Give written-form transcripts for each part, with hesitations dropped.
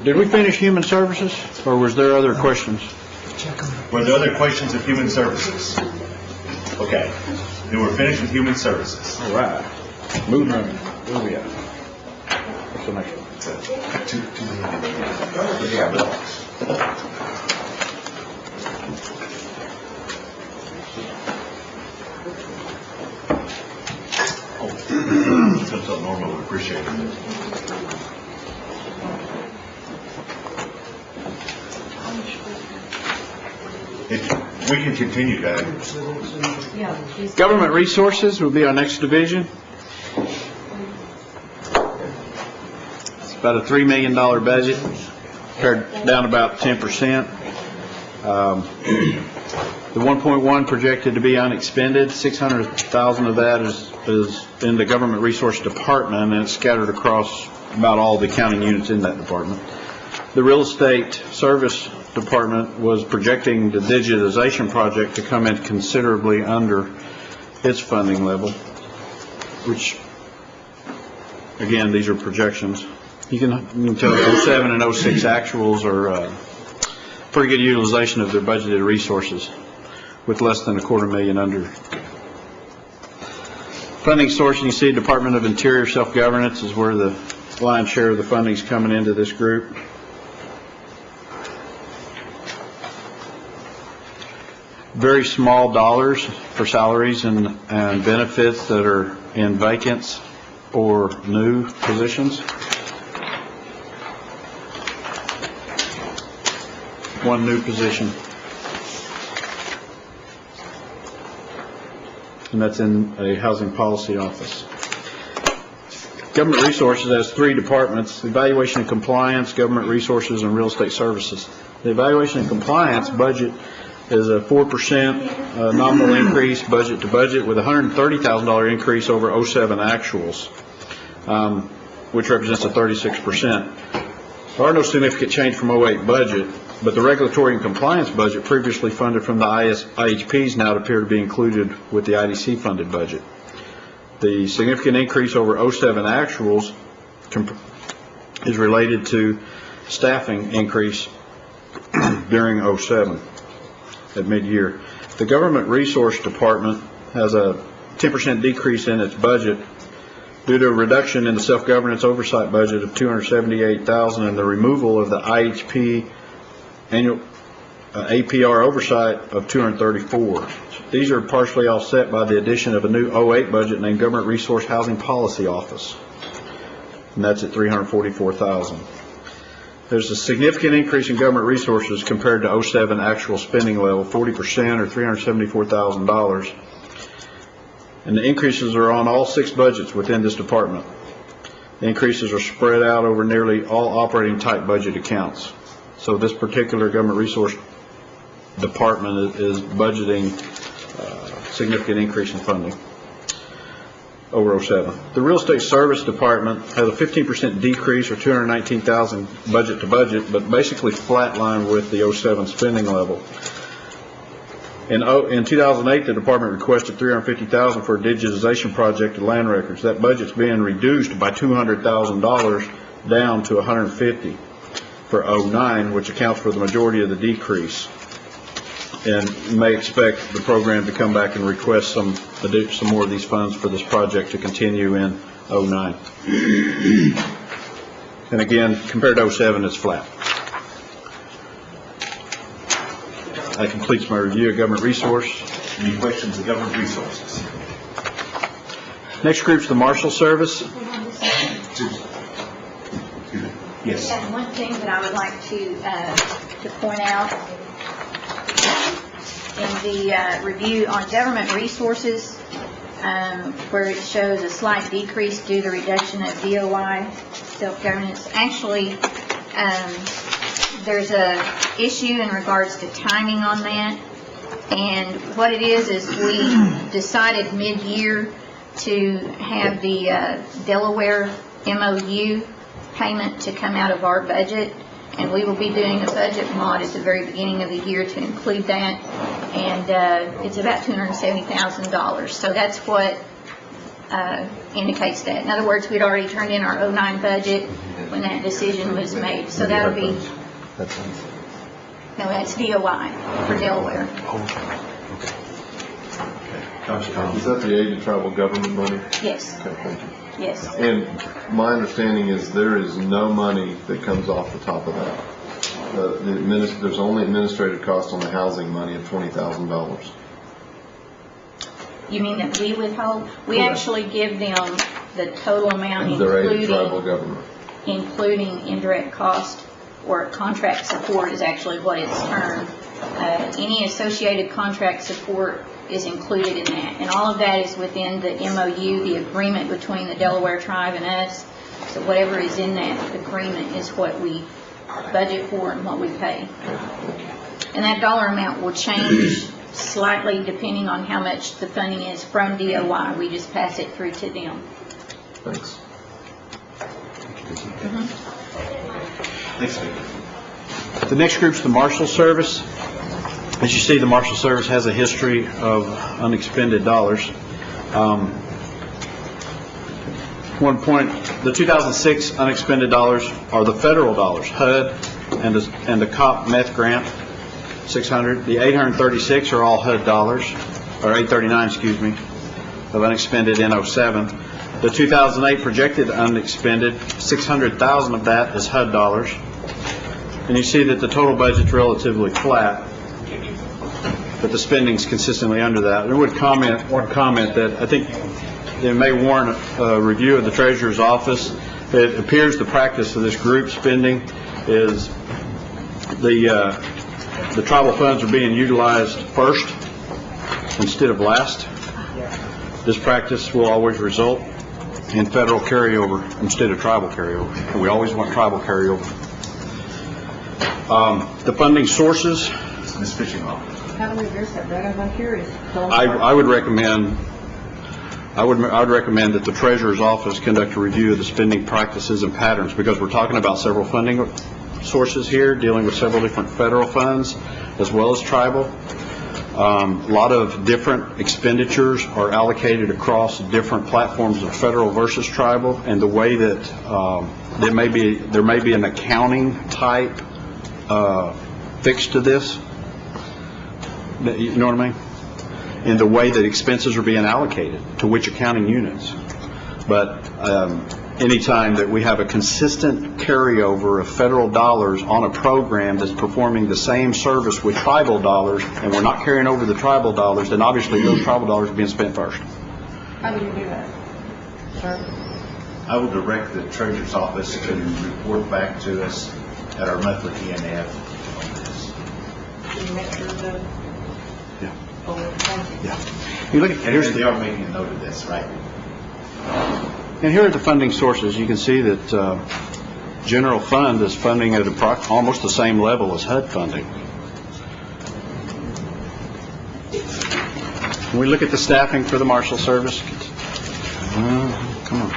Did we finish human services, or was there other questions? Were there other questions of human services? Okay. Then we're finished with human services. All right. Moving on. Where are we at? What's the next one? Since I'm normal, we appreciate it. We can continue that. Government resources will be our next division. It's about a $3 million budget, pared down about 10%. The 1.1 projected to be unexpended. 600,000 of that is in the government resource department, and it's scattered across about all the accounting units in that department. The real estate service department was projecting the digitization project to come in considerably under its funding level, which, again, these are projections. You can tell 07 and 06 actuals are pretty good utilization of their budgeted resources, with less than $250,000 under. Funding source, you can see Department of Interior Self-Governance is where the lion's share of the funding is coming into this group. Very small dollars for salaries and benefits that are in vacants or new positions. One new position. And that's in a housing policy office. Government resources has 3 departments: evaluation and compliance, government resources, and real estate services. The evaluation and compliance budget is a 4% nominal increase budget to budget, with a $130,000 increase over 07 actuals, which represents a 36%. There are no significant change from 08 budget, but the regulatory and compliance budget previously funded from the IHPs now appear to be included with the IDC funded budget. The significant increase over 07 actuals is related to staffing increase during 07 at mid-year. The government resource department has a 10% decrease in its budget due to a reduction in the self-governance oversight budget of $278,000 and the removal of the IHP annual APR oversight of $234,000. These are partially offset by the addition of a new 08 budget named Government Resource Housing Policy Office, and that's at $344,000. There's a significant increase in government resources compared to 07 actual spending level, 40% or $374,000. And the increases are on all 6 budgets within this department. The increases are spread out over nearly all operating type budget accounts. So this particular government resource department is budgeting significant increase in funding over 07. The real estate service department has a 15% decrease, or $219,000 budget to budget, but basically flatlined with the 07 spending level. In 2008, the department requested $350,000 for a digitization project of land records. That budget's being reduced by $200,000 down to $150,000 for 09, which accounts for the majority of the decrease. And you may expect the program to come back and request some more of these funds for this project to continue in 09. And again, compared to 07, it's flat. That completes my review of government resource. Any questions of government resources? Next group's the Marshal Service. Yes. And one thing that I would like to point out in the review on government resources, where it shows a slight decrease due to reduction of DOI self-governance. Actually, there's a issue in regards to timing on that, and what it is we decided mid-year to have the Delaware MOU payment to come out of our budget, and we will be doing a budget mod at the very beginning of the year to include that, and it's about $270,000. So that's what indicates that. In other words, we'd already turned in our 09 budget, when that decision was made. So that'll be, no, that's DOI for Delaware. Is that the aid to tribal government money? Yes, Okay, thank you. yes. And my understanding is there is no money that comes off the top of that. There's only administrative costs on the housing money of $20,000. You mean that we withhold? We Correct. actually give them the total amount, Their aid to tribal government. including indirect cost, or contract support is actually what it's termed. Any associated contract support is included in that. And all of that is within the MOU, the agreement between the Delaware tribe and us. So whatever is in that agreement is what we budget for and what we pay. And that dollar amount will change slightly depending on how much the funding is from DOI. We just pass it through to them. Thanks. Thanks, Steve. The next group's the Marshal Service. As you see, the Marshal Service has a history of unexpended dollars. One point, the 2006 unexpended dollars are the federal dollars, HUD and the COP meth grant, 600. The 836 are all HUD dollars, or 839, excuse me, of unexpended in 07. The 2008 projected unexpended, 600,000 of that is HUD dollars. And you see that the total budget's relatively flat, but the spending's consistently under that. I would comment that I think it may warrant a review of the Treasurer's office. It appears the practice of this group spending is the tribal funds are being utilized first instead of last. This practice will always result in federal carryover instead of tribal carryover. And we always want tribal carryover. The funding sources. Ms. Fishing Office. How do we address that, Brad? I'm curious. I would recommend that the Treasurer's office conduct a review of the spending practices and patterns, because we're talking about several funding sources here, dealing with several different federal funds as well as tribal. A lot of different expenditures are allocated across different platforms of federal versus tribal, and the way that there may be an accounting type fix to this. You know what I mean? In the way that expenses are being allocated to which accounting units. But anytime that we have a consistent carryover of federal dollars on a program that's performing the same service with tribal dollars, and we're not carrying over the tribal dollars, then obviously those tribal dollars are being spent first. How do you do that, sir? I will direct the Treasurer's Office to report back to us at our monthly ENF on this. Can you make sure the... Yeah. Oh, thank you. Yeah. You look at, They are making a note of this, right? and here are the funding sources. You can see that general fund is funding at almost the same level as HUD funding. When we look at the staffing for the Marshal Service, come on,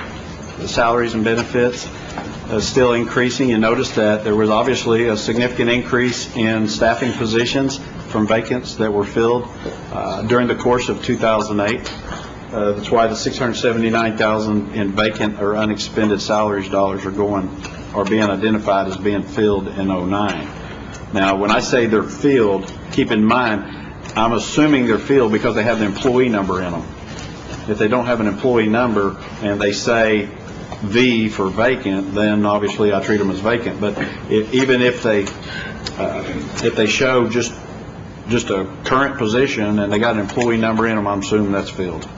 the salaries and benefits is still increasing. You notice that there was obviously a significant increase in staffing positions from vacants that were filled during the course of 2008. That's why the $679,000 in vacant or unexpended salaries dollars are being identified as being filled in 09. Now, when I say they're filled, keep in mind, I'm assuming they're filled because they have the employee number in them. If they don't have an employee number and they say V for vacant, then obviously I treat them as vacant. But even if they show just a current position and they got an employee number in them, I'm assuming that's filled.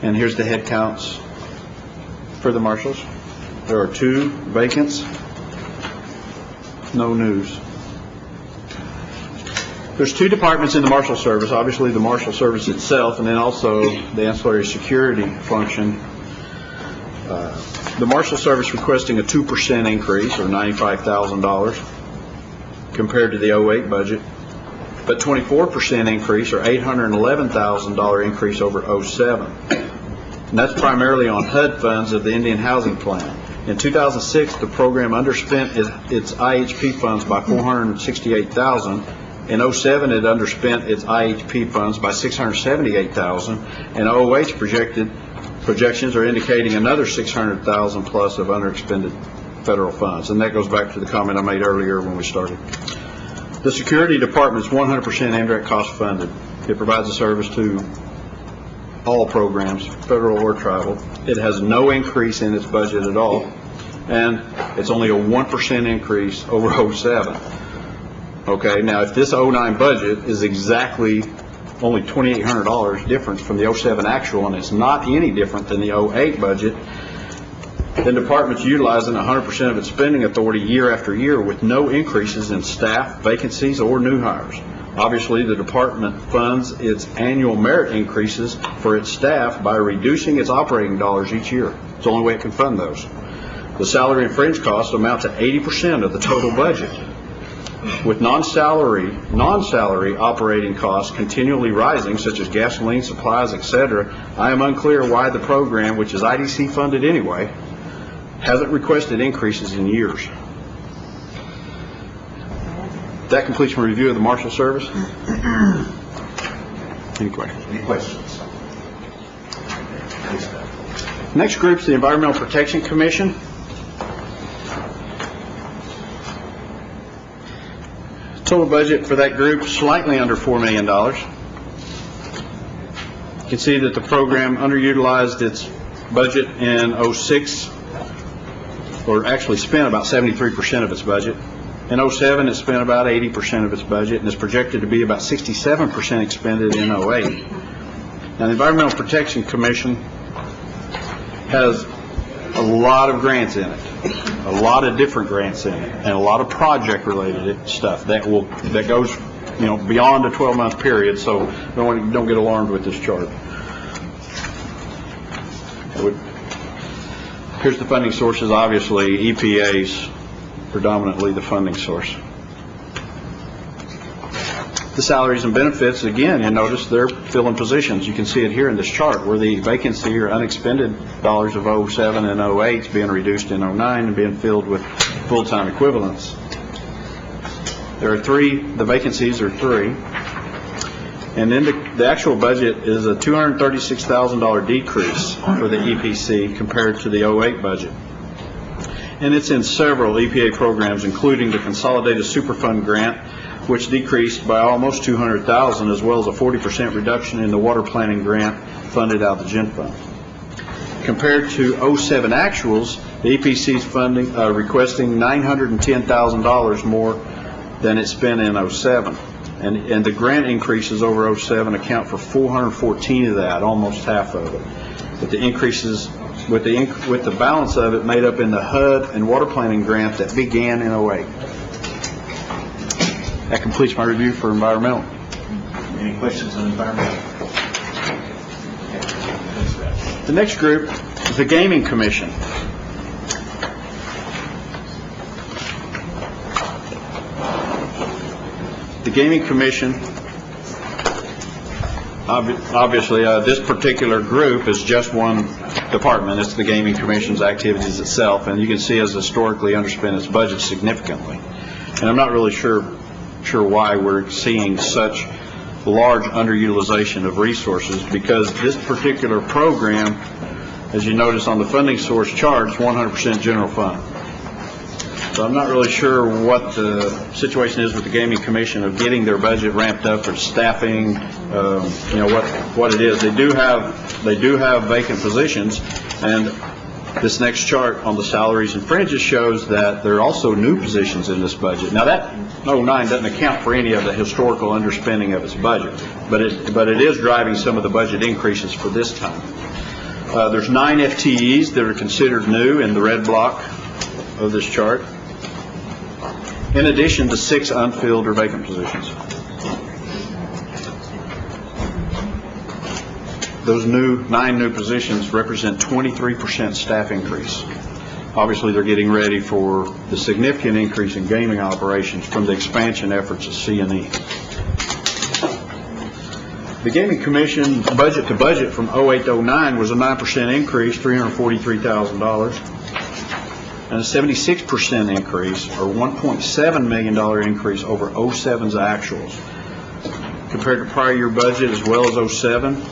And here's the head counts for the marshals. There are 2 vacants, no news. There's 2 departments in the Marshal Service, obviously the Marshal Service itself, and then also the ancillary security function. The Marshal Service requesting a 2% increase, or $95,000, compared to the 08 budget, but 24% increase, or $811,000 increase over 07. And that's primarily on HUD funds of the Indian Housing Plan. In 2006, the program underspent its IHP funds by $468,000. In 07, it underspent its IHP funds by $678,000, and OOH projected for projections are indicating another $600,000 plus of underexpended federal funds, and that goes back to the comment I made earlier when we started. The Security Department is 100% indirect cost funded. It provides a service to all programs, federal or tribal. It has no increase in its budget at all, and it's only a 1% increase over '07. Okay, now if this '09 budget is exactly only $2,800 difference from the '07 actual, and it's not any different than the '08 budget, then the department's utilizing 100% of its spending authority year after year with no increases in staff, vacancies, or new hires. Obviously, the department funds its annual merit increases for its staff by reducing its operating dollars each year. It's the only way it can fund those. The salary and fringe costs amount to 80% of the total budget. With non-salary operating costs continually rising, such as gasoline, supplies, etc., I am unclear why the program, which is IDC funded anyway, hasn't requested increases in years. That completes my review of the Marshal Service. Any questions? Any questions? Please go. Next group's the Environmental Protection Commission. Total budget for that group slightly under $4 million. You can see that the program underutilized its budget in '06, or actually spent about 73% of its budget. In '07, it spent about 80% of its budget, and is projected to be about 67% expended in '08. Now, the Environmental Protection Commission has a lot of grants in it, a lot of different grants in it, and a lot of project-related stuff that goes, beyond a 12-month period. So don't get alarmed with this chart. Here's the funding sources. Obviously, EPA's predominantly the funding source. The salaries and benefits, again, you notice they're filling positions. You can see it here in this chart where the vacancy or unexpended dollars of '07 and '08 is being reduced in '09 and being filled with full-time equivalents. There are the vacancies are 3. And then the actual budget is a $236,000 decrease for the EPC compared to the '08 budget. And it's in several EPA programs, including the Consolidated Superfund grant, which decreased by almost $200,000, as well as a 40% reduction in the water planning grant funded out of the Gen Fund. Compared to '07 actuals, the EPC's funding requesting $910,000 more than it spent in '07. And the grant increases over '07 account for 414 of that, almost half of it. But the increases, with the balance of it made up in the HUD and water planning grant that began in '08. That completes my review for environmental. Any questions on environmental? The next group is the Gaming Commission. The Gaming Commission, obviously, this particular group is just one department. It's the Gaming Commission's activities itself, and you can see has historically underspent its budget significantly. And I'm not really sure why we're seeing such large underutilization of resources, because this particular program, as you notice on the funding source chart, is 100% general fund. So I'm not really sure what the situation is with the Gaming Commission of getting their budget ramped up for staffing, what it is. They do have vacant positions, and this next chart on the salaries and fringes shows that there are also new positions in this budget. Now that '09 doesn't account for any of the historical underspending of its budget, but it is driving some of the budget increases for this time. There's 9 FTEs that are considered new in the red block of this chart, in addition to 6 unfilled or vacant positions. Those 9 new positions represent 23% staff increase. Obviously, they're getting ready for the significant increase in gaming operations from the expansion efforts of C&E. The Gaming Commission budget to budget from '08 to '09 was a 9% increase, $343,000, and a 76% increase, or $1.7 million increase over '07's actuals. Compared to prior year budget as well as '07,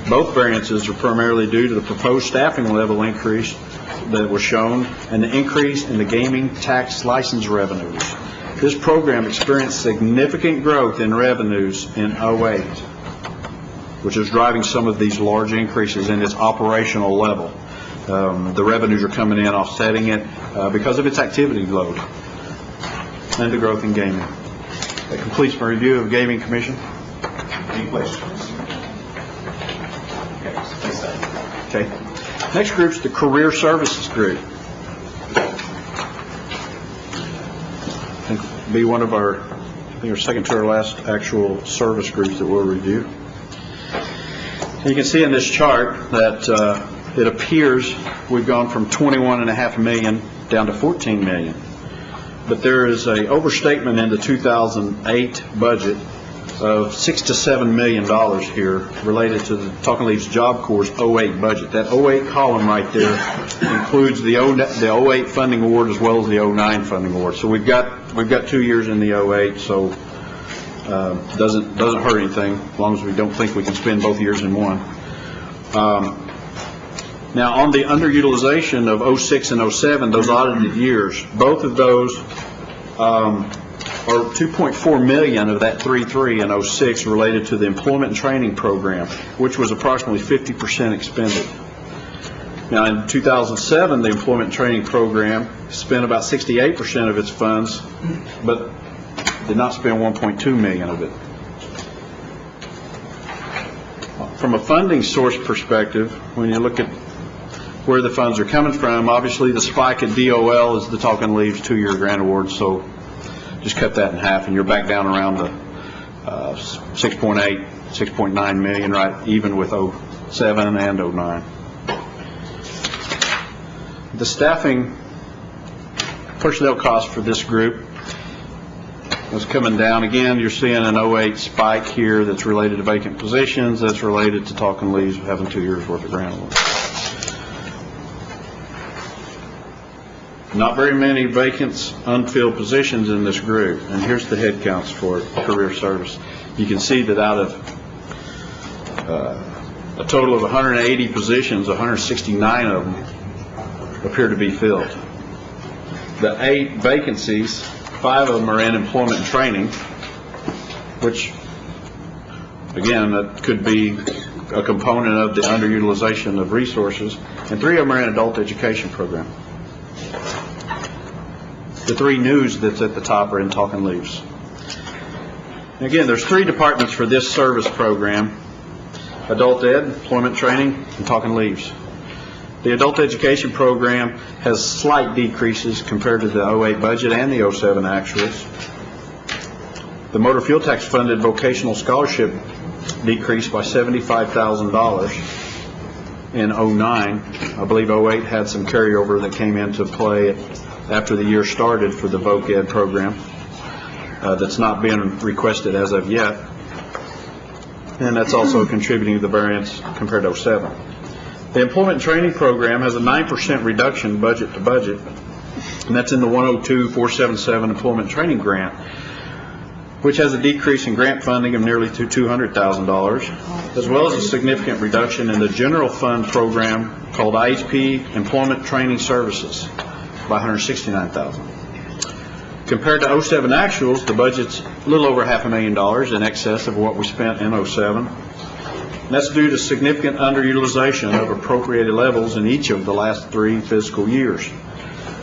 Both variances are primarily due to the proposed staffing level increase that was shown and the increase in the gaming tax license revenues. This program experienced significant growth in revenues in 08, which is driving some of these large increases in its operational level. The revenues are coming in offsetting it because of its activity load and the growth in gaming. That completes my review of Gaming Commission. Any questions? Okay, please stay. Okay. Next group's the Career Services group. I think it'll be one of our, second to our last actual service groups that we'll review. And you can see in this chart that it appears we've gone from $21.5 million down to $14 million. But there is a overstatement in the 2008 budget of $6 to $7 million here related to the Talking Leaves Job Corps' 08 budget. That 08 column right there includes the 08 funding award as well as the 09 funding award. So we've got 2 years in the 08, so doesn't hurt anything as long as we don't think we can spend both years in one. Now, on the underutilization of 06 and 07, those audited years, both of those are $2.4 million of that 3.3 in 06 related to the Employment and Training Program, which was approximately 50% expended. Now, in 2007, the Employment and Training Program spent about 68% of its funds, but did not spend $1.2 million of it. From a funding source perspective, when you look at where the funds are coming from, obviously the spike at DOL is the Talking Leaves 2-year grant award, so just cut that in half and you're back down around the 6.8, 6.9 million, right, even with 07 and 09. The staffing personnel cost for this group was coming down. Again, you're seeing an 08 spike here that's related to vacant positions, that's related to Talking Leaves having 2 years worth of grant award. Not very many vacant, unfilled positions in this group, and here's the head counts for Career Service. You can see that out of a total of 180 positions, 169 of them appear to be filled. The 8 vacancies, 5 of them are in employment and training, which, again, that could be a component of the underutilization of resources, and 3 of them are in adult education program. The 3 news that's at the top are in Talking Leaves. Again, there's 3 departments for this service program: Adult Ed, Employment Training, and Talking Leaves. The Adult Education program has slight decreases compared to the 08 budget and the 07 actuals. The motor fuel tax funded vocational scholarship decreased by $75,000 in 09. I believe 08 had some carryover that came into play after the year started for the Voc Ed program that's not been requested as of yet, and that's also contributing to the variance compared to 07. The Employment and Training Program has a 9% reduction budget to budget, and that's in the 102-477 Employment Training Grant, which has a decrease in grant funding of nearly $200,000, as well as a significant reduction in the general fund program called IHP Employment Training Services by $169,000. Compared to 07 actuals, the budget's a little over $500,000 in excess of what we spent in 07. And that's due to significant underutilization of appropriated levels in each of the last 3 fiscal years.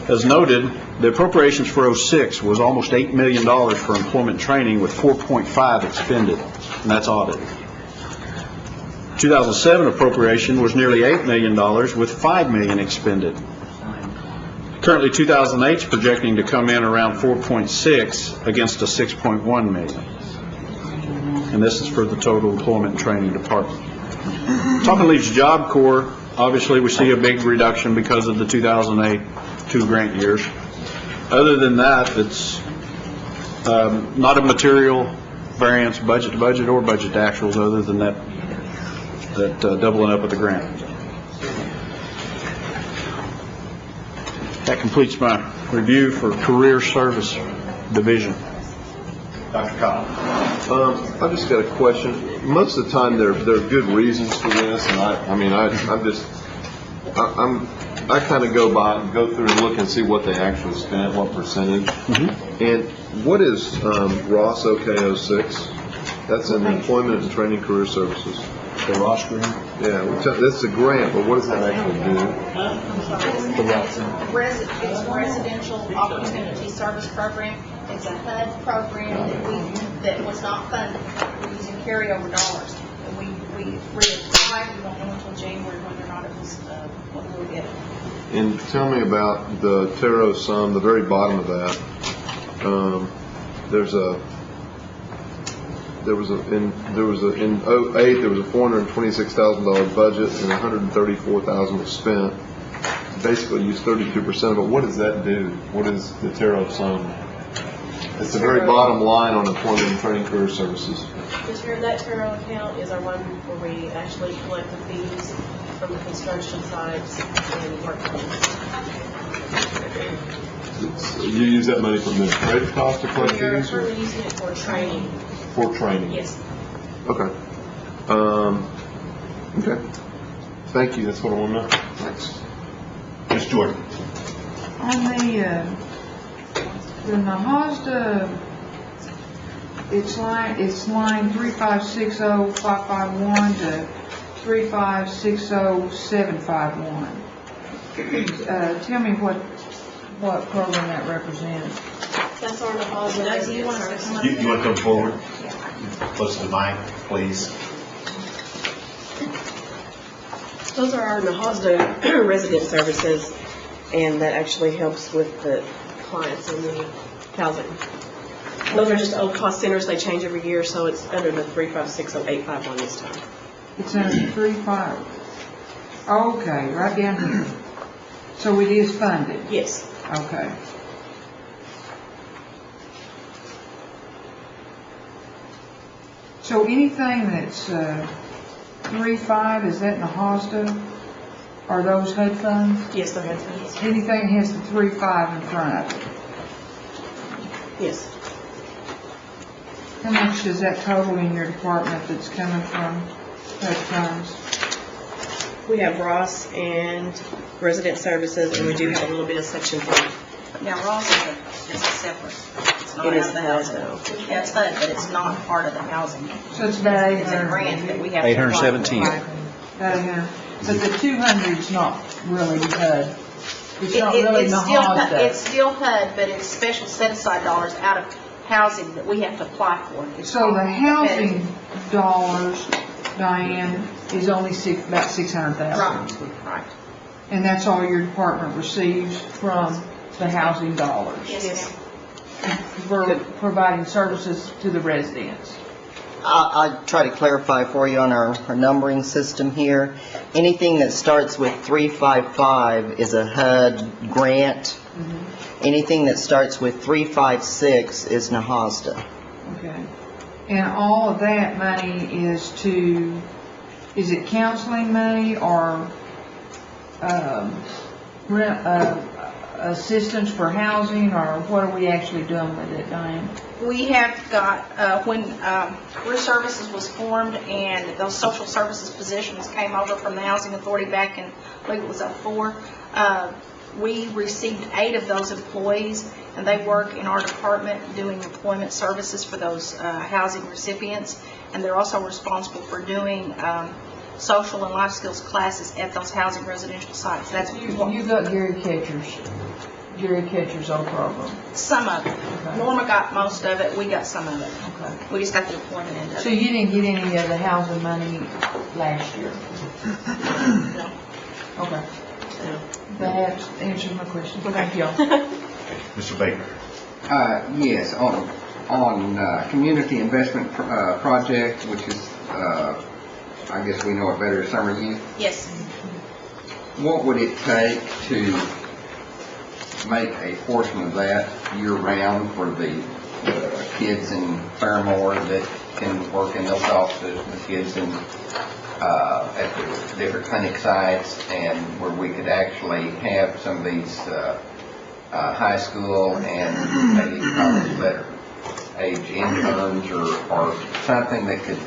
As noted, the appropriations for 06 was almost $8 million for employment training, with 4.5 expended, and that's audited. 2007 appropriation was nearly $8 million, with $5 million expended. Currently, 2008 is projecting to come in around 4.6 against a 6.1 million. And this is for the total employment and training department. Talking Leaves Job Corps, obviously we see a big reduction because of the 2008 2 grant years. Other than that, it's not a material variance budget to budget or budget to actuals, other than that doubling up of the grant. That completes my review for Career Service Division. Dr. Cobb. I've just got a question. Most of the time, there are good reasons for this, and I kind of go through and look and see what they actually spent, what percentage. And what is Ross OK06? That's in Employment and Training Career Services. The Ross grant? Yeah, this is a grant, but what does that actually do? It's Residential Opportunity Service Program. It's a HUD program that was not funded. We're using carryover dollars. And we reapplied, we don't know until January whether or not it was, what we were getting. And tell me about the Taro sum, the very bottom of that. In 08 there was a $426,000 budget and $134,000 was spent. Basically used 32% of it. What does that do? What is the Taro sum? It's the very bottom line on Employment and Training Career Services. That Taro account is our one where we actually collect the fees from the construction sites and work plans. You use that money for administrative costs to collect fees? We're using it for training. For training? Yes. Okay. Okay. Thank you. That's what I want to know. Thanks. Ms. Jordan. On the Mazda, it's line 3560551 to 3560751. Tell me what program that represents. That's our deposit. You want to come forward? Close to the mic, please. Those are our Nahasda resident services, and that actually helps with the clients in the housing. Those are just old cost centers. They change every year, so it's under the 3560851 this time. It's under 35. Okay, right down here. So it is funded? Yes. Okay. So anything that's 3.5, is that Nahasda? Are those HUD funds? Yes, they're HUD funds. Anything that has the 3.5 in front of it? Yes. How much does that total in your department that's coming from HUD funds? We have Ross and resident services, and we do have a little bit of section 5. Now, Ross is a separate. It's not It is out of the HUD, housing. though. Yeah, it's HUD, but it's not part of the housing. So it's about It's a 800. grant that we have to. 817. apply But the 200 is not really HUD. It's for. not really It's Nahasda. still HUD, but it's special set-aside dollars out of housing that we have to apply for. It's So called the housing dollars, Diane, is only about 600,000. Right. And that's all your department receives from the housing dollars Yes, ma'am. for providing services to the residents. I try to clarify for you on our numbering system here. Anything that starts with 355 is a HUD grant. Anything that starts with 356 is Nahasda. Okay. And all of that money is it counseling money or assistance for housing, or what are we actually doing with it, Diane? We have got, when Career Services was formed and those social services positions came over from the Housing Authority back in, I believe it was 2004, we received 8 of those employees, and they work in our department doing employment services for those housing recipients, and they're also responsible for doing social and life skills classes at those housing residential sites. That's You got Gary Ketcher's old program. some of it. Okay. Norma got most of it, we got some of it. Okay. We just got the employment end of So it. you didn't get any of the housing money last year? No. Okay. That answers my question. Thank you. Mr. Baker. Yes, on community investment project, which is, I guess we know it better as summer youth. Yes. What would it take to make a portion of that year-round for the kids in Fairmore that can work in those offices, the kids in at the different clinic sites, and where we could actually have some of these high school and maybe college letter age interns or something that could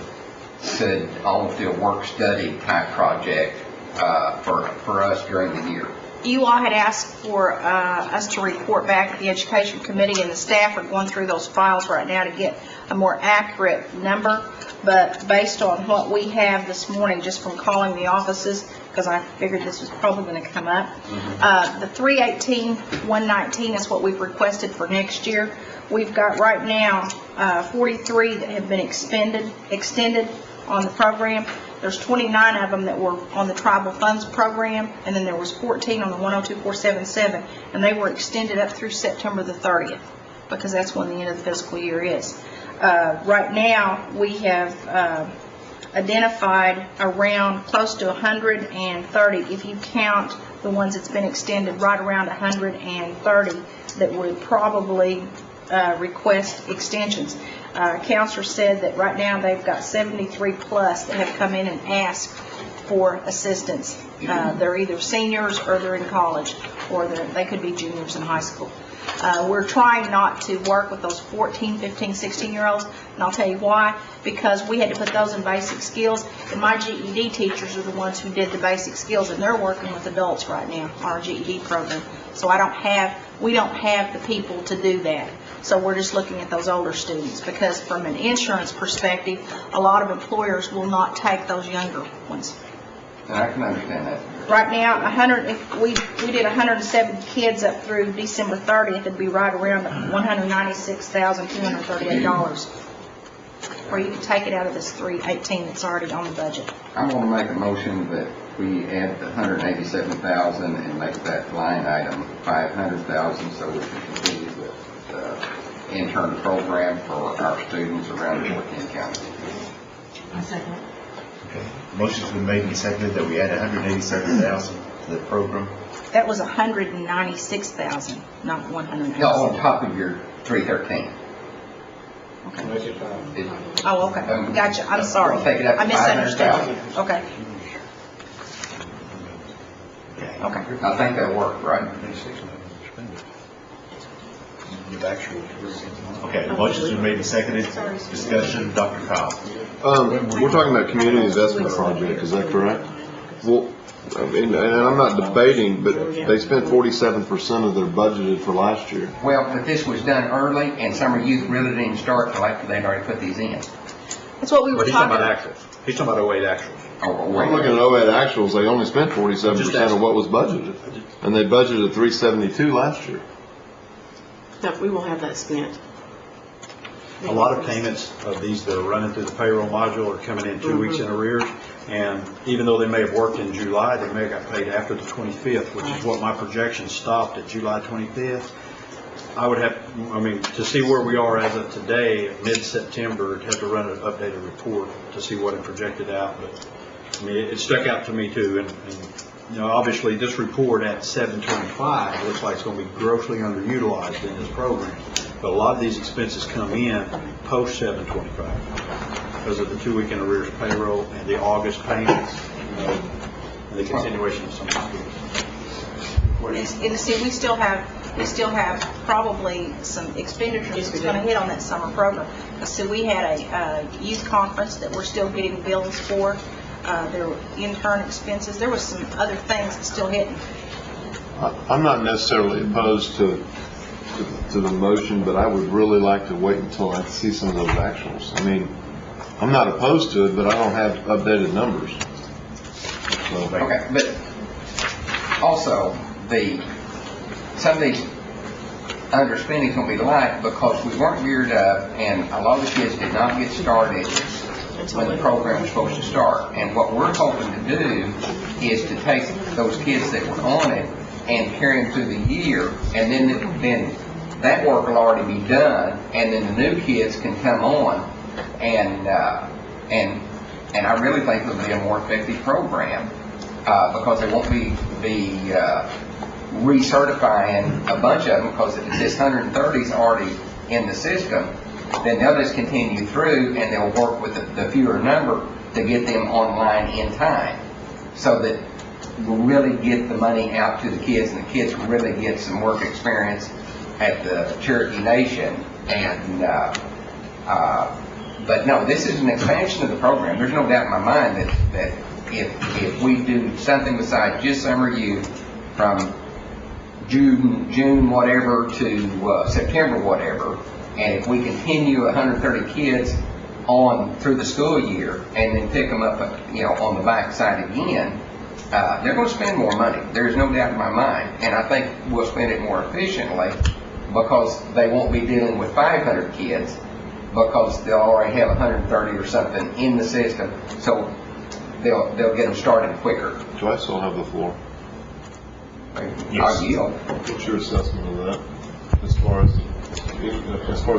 almost do a work-study type project for us during the year. You all had asked for us to report back at the Education Committee, and the staff are going through those files right now to get a more accurate number. But based on what we have this morning, just from calling the offices, because I figured this was probably going to come up, the 318-119 is what we've requested for next year. We've got right now 43 that have been extended on the program. There's 29 of them that were on the Tribal Funds Program, and then there was 14 on the 102-477, and they were extended up through September the 30th, because that's when the end of the fiscal year is. Right now, we have identified around close to 130, if you count the ones that's been extended, right around 130 that would probably request extensions. Counselor said that right now they've got 73 plus that have come in and asked for assistance. They're either seniors or they're in college, or they could be juniors in high school. We're trying not to work with those 14, 15, 16-year-olds, and I'll tell you why. Because we had to put those in basic skills, and my GED teachers are the ones who did the basic skills, and they're working with adults right now on our GED program. So we don't have the people to do that. So we're just looking at those older students, because from an insurance perspective, a lot of employers will not take those younger ones. And I can understand that. Right now, if we did 170 kids up through December 30th, it'd be right around $196,238, where you could take it out of this 318 that's already on the budget. I'm going to make a motion that we add the $187,000 and make that line item $500,000 so we can continue the intern program for our students around Cherokee County. I second. Okay. Motion's been made and seconded that we add $187,000 to the program. That was $196,000, not $187,000. No, on top of your 313. Okay. Oh, okay. Gotcha. I'm sorry. Take it up to I misunderstood. 500,000. Okay. Okay. I think that'll work, right? Okay, the motion's been made and seconded. Discussion, Dr. Kyle. We're talking about community investment project, is that correct? Well, I mean, and I'm not debating, but they spent 47% of their budgeted for last year. Well, but this was done early, and summer youth really didn't start till after they'd already put these in. That's what we were But he's talking talking about actuals. He's talking about 08 actuals. Oh, I'm looking at 08 actuals, they only spent 47% of what was budgeted. And they budgeted 372 last year. No, we won't have that spent. A lot of payments of these that are running through the payroll module are coming in 2 weeks in arrears, and even though they may have worked in July, they may have got paid after the 25th, which is what my projection stopped at July 25th. I would have, to see where we are as of today, mid-September, I'd have to run an updated report to see what it projected out, but it stuck out to me too, and obviously this report at 725 looks like it's going to be grossly underutilized in this program. But a lot of these expenses come in post 725 because of the 2 week in arrears payroll and the August payments, and the continuation of some of the schools. And see, we still have probably some expenditures that's going to hit on that summer program. So we had a youth conference that we're still getting bills for. There were intern expenses. There was some other things that's still hitting. I'm not necessarily opposed to the motion, but I would really like to wait until I see some of those actuals. I'm not opposed to it, but I don't have updated numbers. So. Okay, but also some of these underspending is going to be light because we weren't geared up, and a lot of the kids did not get started when the program was supposed to start. And what we're hoping to do is to take those kids that were on it and carry them through the year, and then that work will already be done, and then the new kids can come on, and I really think it'll be a more effective program because they won't be recertifying a bunch of them, because if this 130 is already in the system, then they'll just continue through and they'll work with the fewer number to get them online in time, so that we'll really get the money out to the kids, and the kids will really get some work experience at the Cherokee Nation, and But no, this is an expansion of the program. There's no doubt in my mind that if we do something besides just summer youth from June whatever to September whatever, and if we continue 130 kids on through the school year and then pick them up, on the backside again, they're going to spend more money. There's no doubt in my mind, and I think we'll spend it more efficiently because they won't be dealing with 500 kids because they'll already have 130 or something in the system, so they'll get them started quicker. Do I still have the floor? I'll yield. What's your assessment of that, as far as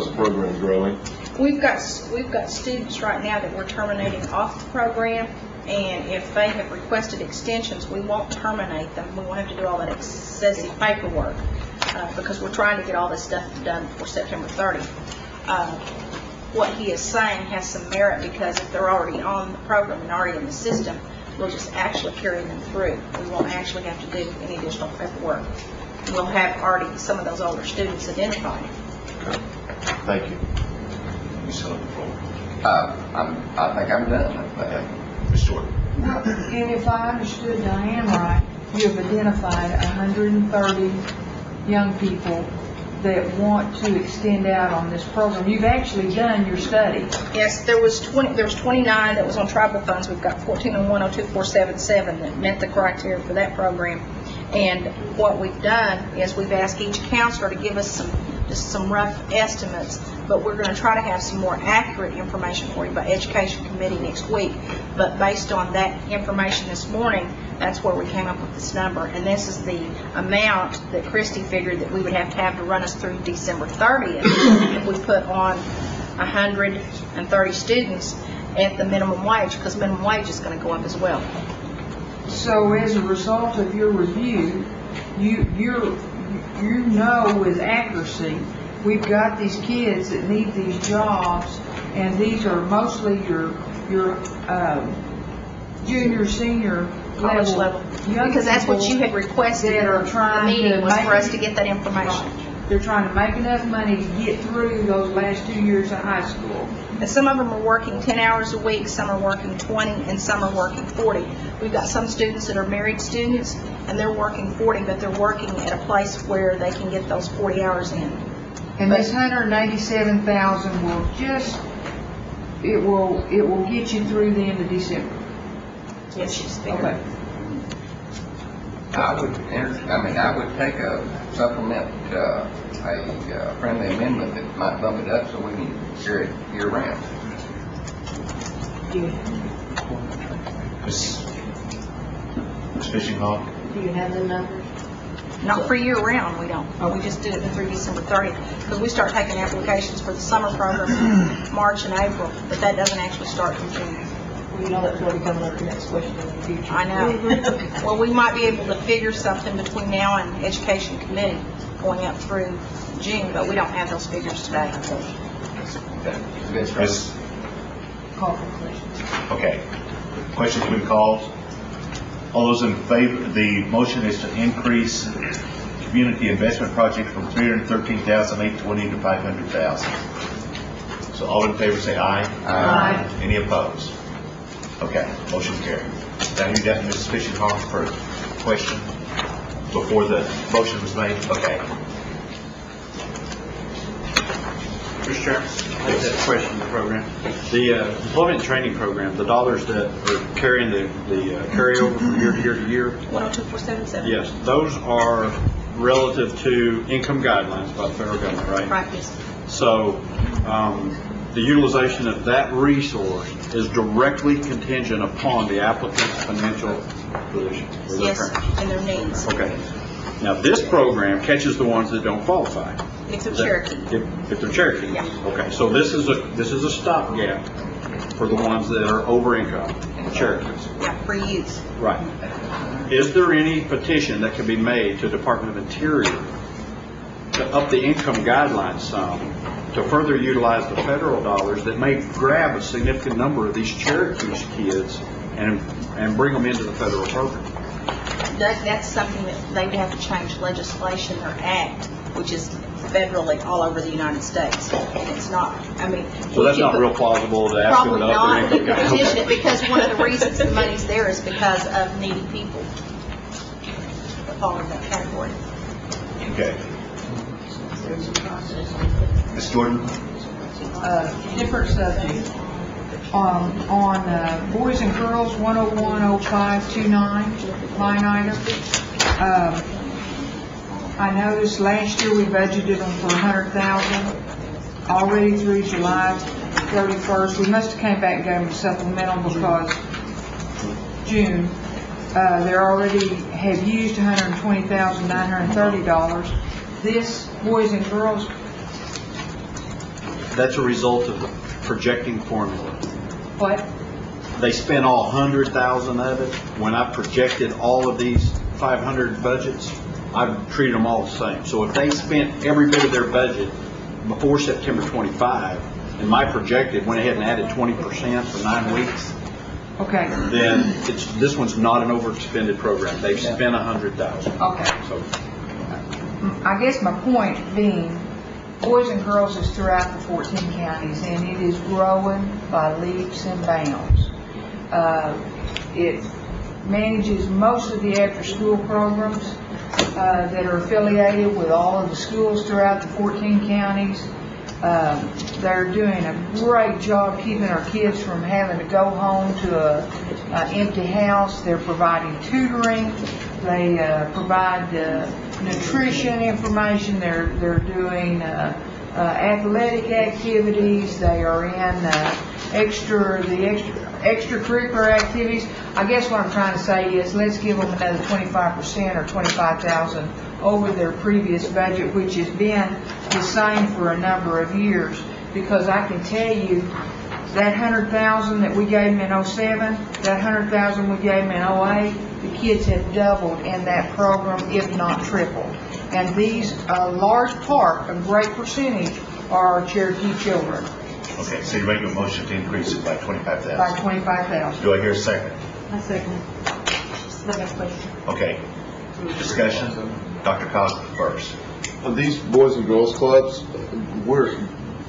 the program growing? We've got students right now that we're terminating off the program, and if they have requested extensions, we won't terminate them. We won't have to do all that excessive paperwork because we're trying to get all this stuff done before September 30th. What he is saying has some merit because if they're already on the program and already in the system, we'll just actually carry them through. We won't actually have to do any additional paperwork. We'll have already some of those older students identified. Okay. Thank you. You still have the floor. I think I'm done. Ms. Jordan. And if I understood Diane right, you have identified 130 young people that want to extend out on this program. You've actually done your study. Yes, there was 29 that was on tribal funds. We've got 14 on 102477 that met the criteria for that program. And what we've done is we've asked each counselor to give us just some rough estimates, but we're going to try to have some more accurate information for you by Education Committee next week. But based on that information this morning, that's where we came up with this number. And this is the amount that Christy figured that we would have to run us through December 30th if we put on 130 students at the minimum wage, because minimum wage is going to go up as well. So as a result of your review, you know with accuracy, we've got these kids that need these jobs, and these are mostly your junior, senior College level. young Because that's what you people had requested that are in the trying meeting, to was make for us it- to get that information. They're trying to make enough money to get through those last 2 years of high school. And some of them are working 10 hours a week, some are working 20, and some are working 40. We've got some students that are married students, and they're working 40, but they're working at a place where they can get those 40 hours in. And this 187,000 will it will get you through the end of December. Yes, she's Okay. figured. I would take a supplement, a friendly amendment that might bump it up so we can carry it year round. Ms. Fishing Hawk. Do you have the numbers? Not for year round, we don't. We just did it through December 30th, because we start taking applications for the summer program in March and April, but that doesn't actually start in June. Well, you know that's going to be coming up the next question in the future. I know. Well, we might be able to figure something between now and Education Committee going up through June, but we don't have those figures today. Ms. Call for questions. Okay. Questions been called? All those in favor, the motion is to increase community investment project from $313,820 to $500,000. So all in favor say aye. Aye. Any opposed? Okay, motion carried. Now you got Mrs. Fishing Hawk for a question before the motion was made? Okay. Mr. Chairman, I have a question on the program. The employment training program, the dollars that are carrying the carryover from year to year to year, 102477. yes, those are relative to income guidelines by the federal government, right? Right, yes. So the utilization of that resource is directly contingent upon the applicant's financial position. or their Yes, parents. and their needs. Okay. Now, this program catches the ones that don't qualify. If they're Cherokee. If they're Cherokee? Yeah. Okay, so this is a stopgap for the ones that are over income, Cherokees. Yeah, for youth. Right. Is there any petition that can be made to Department of Interior to up the income guidelines some, to further utilize the federal dollars that may grab a significant number of these Cherokee kids and bring them into the federal program? That's something that they would have to change legislation or act, which is federally all over the United States. It's not, I mean. So that's not real plausible to ask them Probably to up not, their we could income. petition it, because one of the reasons the money's there is because of needy people that fall in that category. Okay. Ms. Jordan? Different subject. On boys and girls, 1010529 line item. I noticed last year we budgeted them for 100,000 already through July 31st. We must have came back and gave them a supplemental because June, they already have used $120,930. This boys and girls, That's a result of the projecting formula. what? They spent all 100,000 of it. When I projected all of these 500 budgets, I've treated them all the same. So if they spent every bit of their budget before September 25, and my projected went ahead and added 20% for 9 weeks, Okay, then this one's not an overexpended program. They've spent 100,000. okay. So I guess my point being, boys and girls is throughout the 14 counties, and it is growing by leaps and bounds. It manages most of the after-school programs that are affiliated with all of the schools throughout the 14 counties. They're doing a great job keeping our kids from having to go home to an empty house. They're providing tutoring. They provide nutrition information. They're doing athletic activities. They are in extracurricular activities. I guess what I'm trying to say is let's give them another 25% or 25,000 over their previous budget, which has been the same for a number of years. Because I can tell you that 100,000 that we gave them in 07, that 100,000 we gave them in 08, the kids have doubled in that program, if not tripled. And these, a large part, a great percentage, are our Cherokee children, Okay, so you're making a motion to increase it by 25,000. by 25,000. Do I hear a second? I second. The next question. Okay. Discussion? Dr. Cosby first. Of these boys and girls clubs, where,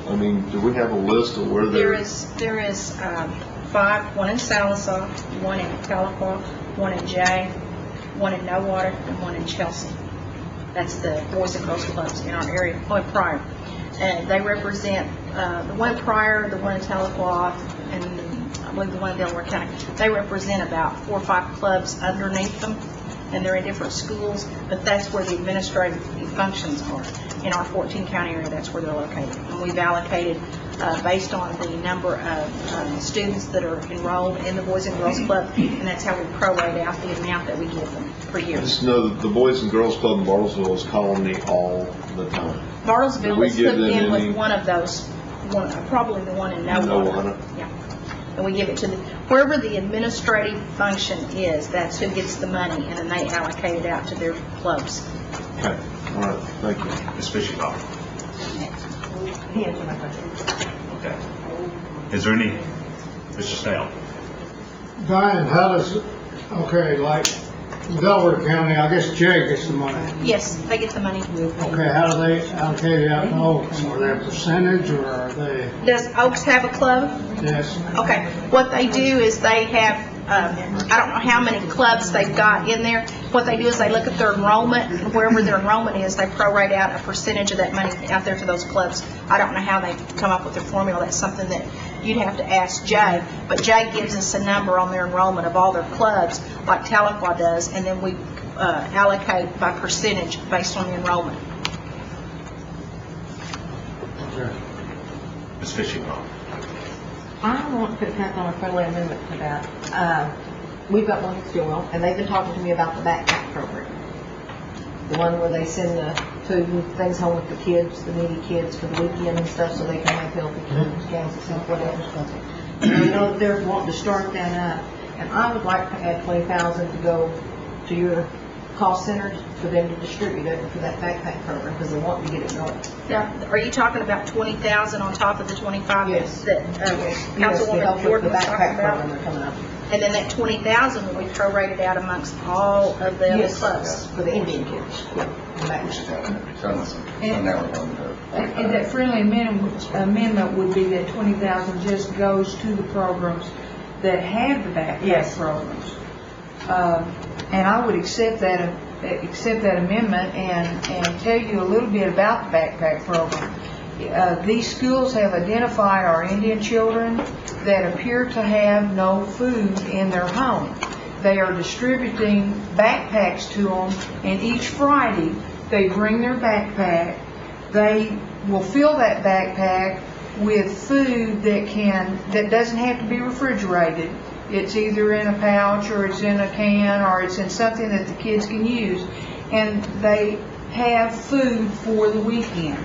I mean, do we have a list of where There they're? is 5, one in Sallisaw, one in Tahlequah, one in Jay, one in No Water, and one in Chelsea. That's the Boys and Girls Clubs in our area, Point Pryor. And they represent, the one in Pryor, the one in Tahlequah, and I believe the one in Delaware County. They represent about 4 or 5 clubs underneath them, and they're in different schools, but that's where the administrative functions are. In our 14 county area, that's where they're located. And we've allocated, based on the number of students that are enrolled in the Boys and Girls Club, and that's how we prorate out the amount that we give them per year. I just know that the Boys and Girls Club in Bartlesville is calling me all the time. Bartlesville Do we is give hooked them in any- with one of those, probably the one in No No Water. Water. Yeah. And we give it to wherever the administrative function is, that's who gets the money, and then they allocate it out to their clubs. Okay, all right, thank you. Ms. Fisher-Bob. He answered my question. Okay. Is there any, Mr. Snell? Diane, how does, okay, like Delaware County, I guess Jay gets the money. Yes, they get the money. Okay, how do they allocate it out in Oaks? Are they a percentage or are they, Does Oaks have a club? yes? Okay, what they do is they have, I don't know how many clubs they've got in there. What they do is they look at their enrollment, and wherever their enrollment is, they prorate out a percentage of that money out there to those clubs. I don't know how they come up with their formula. That's something that you'd have to ask Jay. But Jay gives us a number on their enrollment of all their clubs, like Tahlequah does, and then we allocate by percentage based on the enrollment. Okay. Ms. Fisher-Bob. I want to put back on a friendly amendment to that. We've got one in Stillwell, and they've been talking to me about the backpack program. The one where they send the food and things home with the kids, the needy kids for the weekend and stuff, so they can have healthy kids, gases and whatever. And I know that they're wanting to start that up, and I would like to add 20,000 to go to your call centers for them to distribute it for that backpack program, because they want to get it going. Now, are you talking about 20,000 on top of the 25 Yes. that Yes, to Councilwoman help with Jordan the was talking backpack about? program that's coming up. And then that 20,000 will be prorated out amongst all of the other Yes, clubs. for the Indian kids. Yeah. And that friendly amendment would be that 20,000 just goes to the programs that have the backpack programs. And I would accept that amendment and tell you a little bit about the backpack program. These schools have identified our Indian children that appear to have no food in their home. They are distributing backpacks to them, and each Friday they bring their backpack. They will fill that backpack with food that doesn't have to be refrigerated. It's either in a pouch or it's in a can or it's in something that the kids can use, and they have food for the weekend.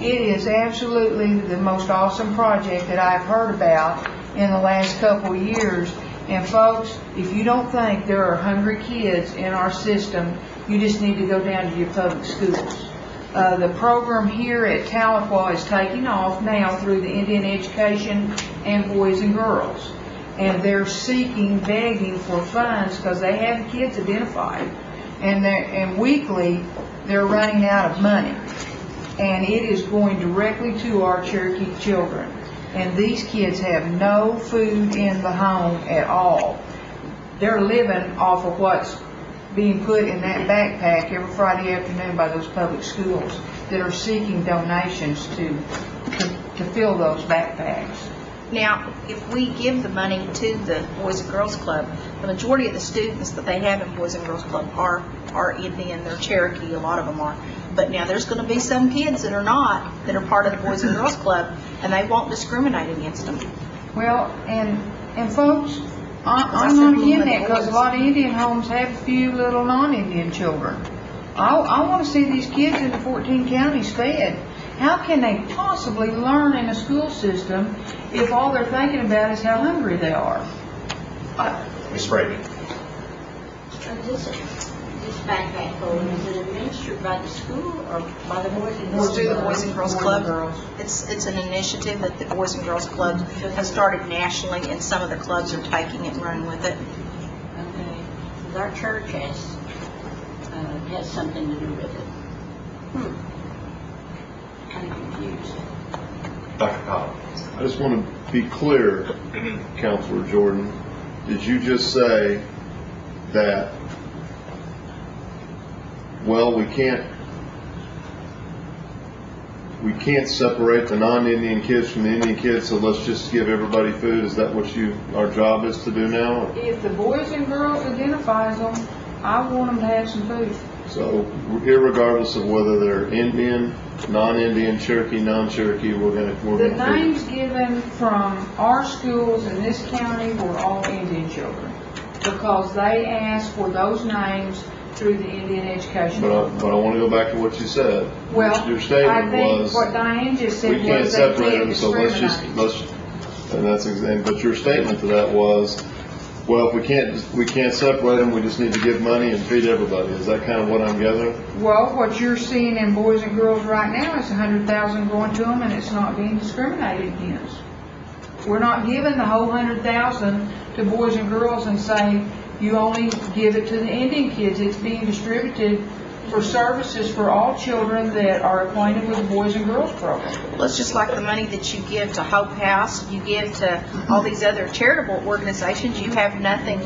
It is absolutely the most awesome project that I've heard about in the last couple of years. And folks, if you don't think there are hungry kids in our system, you just need to go down to your public schools. The program here at Tahlequah is taking off now through the Indian Education and Boys and Girls. And they're begging for funds because they have the kids identified. And weekly, they're running out of money. And it is going directly to our Cherokee children. And these kids have no food in the home at all. They're living off of what's being put in that backpack every Friday afternoon by those public schools that are seeking donations to fill those backpacks. Now, if we give the money to the Boys and Girls Club, the majority of the students that they have in Boys and Girls Club are Indian, they're Cherokee, a lot of them are. But now there's going to be some kids that are not, that are part of the Boys and Girls Club, and they won't discriminate against them. Well, and folks, I'm not against that because a lot of Indian homes have a few little non-Indian children. I want to see these kids in the 14 counties fed. How can they possibly learn in a school system if all they're thinking about is how hungry they are? Ms. Brady. This backpack program, is it administered by the school or by the Boys and Girls It's through the Club? Boys and Girls Club. It's an initiative that the Boys and Girls Club has started nationally, and some of the clubs are taking it and running with it. Okay. Because our church has something to do with it. Kind of confused. Dr. Collins. I just want to be clear, Counselor Jordan, did you just say that, well, we can't separate the non-Indian kids from the Indian kids, so let's just give everybody food? Is that what our job is to do now? If the Boys and Girls identifies them, I want them to have some food. So, irregardless of whether they're Indian, non-Indian, Cherokee, non-Cherokee, we're The going to names given from our schools in this county were all Indian children because they asked for those names through the Indian Education. But I want to go back to what you said. Well, Your statement I think was, what Diane just we said can't was they separate can't them, so discriminate. but your statement to that was, well, if we can't separate them, we just need to give money and feed everybody. Is that kind of what I'm gathering? Well, what you're seeing in Boys and Girls right now is 100,000 going to them, and it's not being discriminated against. We're not giving the whole 100,000 to Boys and Girls and saying you only give it to the Indian kids. It's being distributed for services for all children that are acquainted with the Boys and Girls program. Well, it's just like the money that you give to Hope House, you give to all these other charitable organizations. You have nothing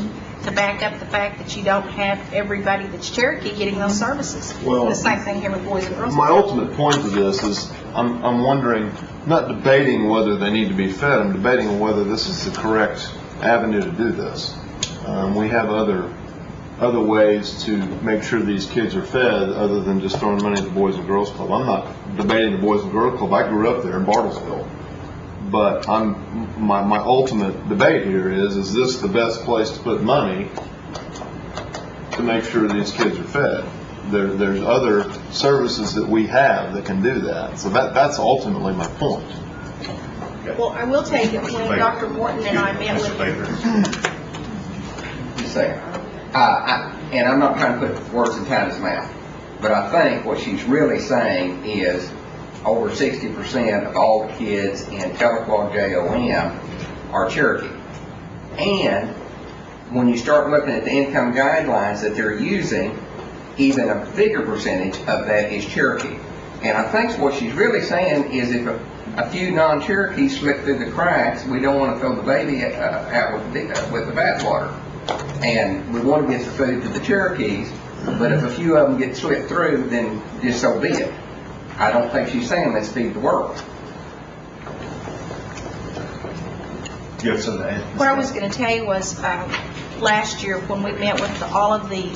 to back up the fact that you don't have everybody that's Cherokee getting those services. Well, the same thing here with Boys and Girls. My ultimate point to this is I'm wondering, not debating whether they need to be fed, I'm debating whether this is the correct avenue to do this. We have other ways to make sure these kids are fed other than just throwing money at the Boys and Girls Club. I'm not debating the Boys and Girls Club. I grew up there in Bartlesville. But my ultimate debate here is this the best place to put money to make sure these kids are fed? There's other services that we have that can do that. So that's ultimately my point. Well, I will tell you, when Dr. Morton and I met with and I'm not trying to put words in Tina's mouth, but I think what she's really saying is over 60% of all the kids in Tahlequah JOM are Cherokee. And when you start looking at the income guidelines that they're using, even a bigger percentage of that is Cherokee. And I think what she's really saying is if a few non-Cherokees slip through the cracks, we don't want to throw the baby out with the bathwater. And we want to get the food to the Cherokees, but if a few of them get slipped through, then just so be it. I don't think she's saying let's feed the world. What I was going to tell you was, last year when we met with all of the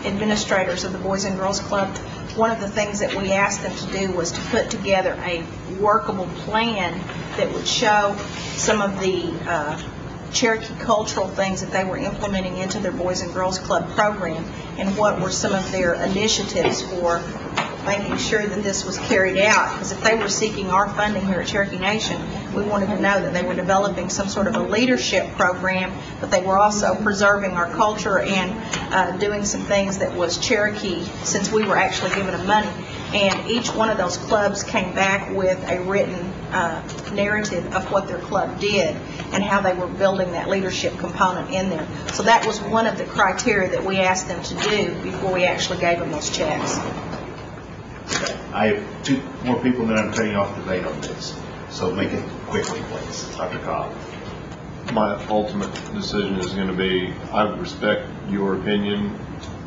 administrators of the Boys and Girls Club, one of the things that we asked them to do was to put together a workable plan that would show some of the Cherokee cultural things that they were implementing into their Boys and Girls Club program, and what were some of their initiatives for making sure that this was carried out. Because if they were seeking our funding here at Cherokee Nation, we wanted to know that they were developing some sort of a leadership program, but they were also preserving our culture and doing some things that was Cherokee, since we were actually giving them money. And each one of those clubs came back with a written narrative of what their club did and how they were building that leadership component in there. So that was one of the criteria that we asked them to do before we actually gave them those checks. I have two more people that I'm cutting off debate on this, so make it quickly, please. Dr. Cobb. My ultimate decision is going to be, I respect your opinion.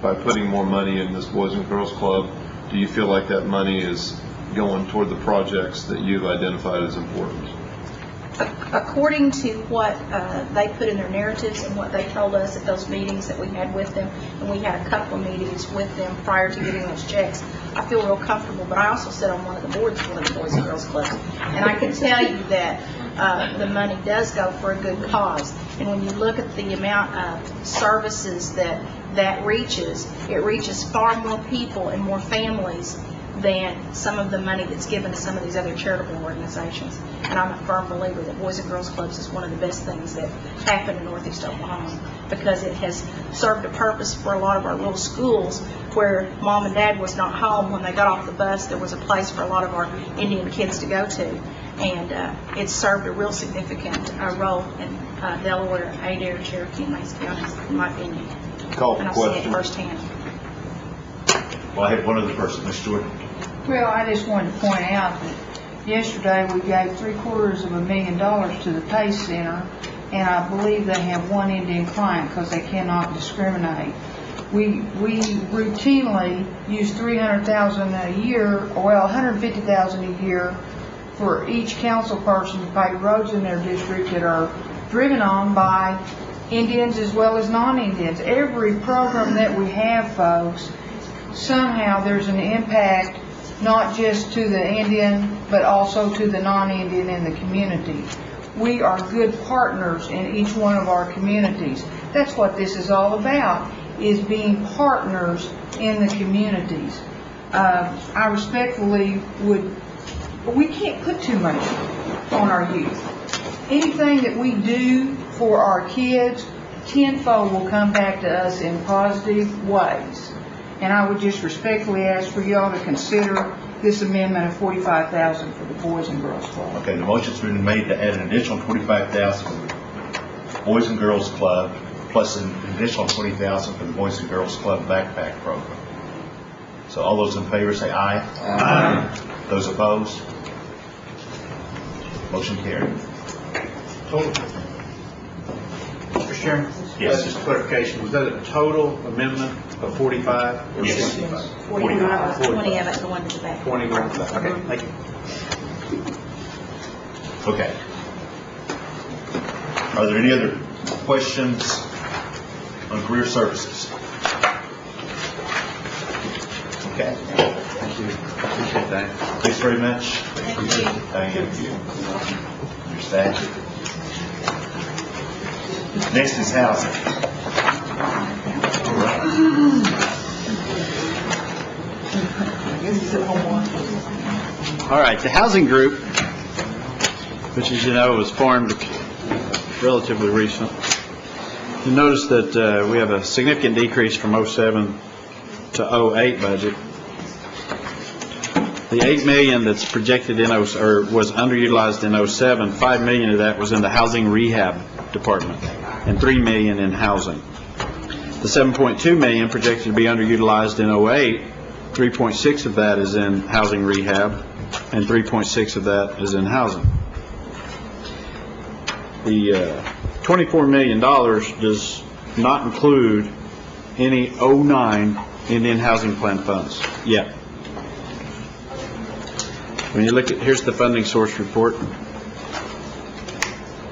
By putting more money in this Boys and Girls Club, do you feel like that money is going toward the projects that you've identified as important? According to what they put in their narratives and what they told us at those meetings that we had with them, and we had a couple of meetings with them prior to getting those checks, I feel real comfortable. But I also sit on one of the boards for the Boys and Girls Club, and I can tell you that the money does go for a good cause. And when you look at the amount of services that reaches, it reaches far more people and more families than some of the money that's given to some of these other charitable organizations. And I'm a firm believer that Boys and Girls Clubs is one of the best things that happened in Northeast Oklahoma, because it has served a purpose for a lot of our little schools where Mom and Dad was not home. When they got off the bus, there was a place for a lot of our Indian kids to go to. And it's served a real significant role in Delaware, Adair, Cherokee, and Mason counties, in my opinion. Call for and I see question. it firsthand. Well, I have one other person, Ms. Jordan. Well, I just wanted to point out that yesterday we gave $750,000 to the PACE Center, and I believe they have one Indian client because they cannot discriminate. We routinely use $300,000 a year, well, $150,000 a year for each council person to pay roads in their district that are driven on by Indians as well as non-Indians. Every program that we have, folks, somehow there's an impact not just to the Indian but also to the non-Indian in the community. We are good partners in each one of our communities. That's what this is all about, is being partners in the communities. I respectfully we can't put too much on our youth. Anything that we do for our kids, tenfold will come back to us in positive ways. And I would just respectfully ask for y'all to consider this amendment of $45,000 for the Boys and Girls Club. Okay, the motion's been made to add an additional $25,000 for the Boys and Girls Club, plus an additional $20,000 for the Boys and Girls Club backpack program. So all those in favor say aye. Aye. Those opposed? Motion carried. Mr. Chairman? Yes. Just clarification, was that a total amendment of 45? Yes. 45, 20 of it going to the back. 20 going to the back. Okay, thank you. Okay. Are there any other questions on career services? Okay. Thank you. Appreciate that. Thanks very much. Thank you. Thank you. Your staff. Next is housing. All right, the housing group, which as you know was formed relatively recent. You notice that we have a significant decrease from 07 to 08 budget. The $8 million that's projected in was underutilized in 07. $5 million of that was in the housing rehab department, and $3 million in housing. The The $7.2 million projected to be underutilized in '08, 3.6 of that is in housing rehab, and 3.6 of that is in housing. The $24 million does not include any '09 Indian Housing Plan funds yet. When you look at, here's the funding source report.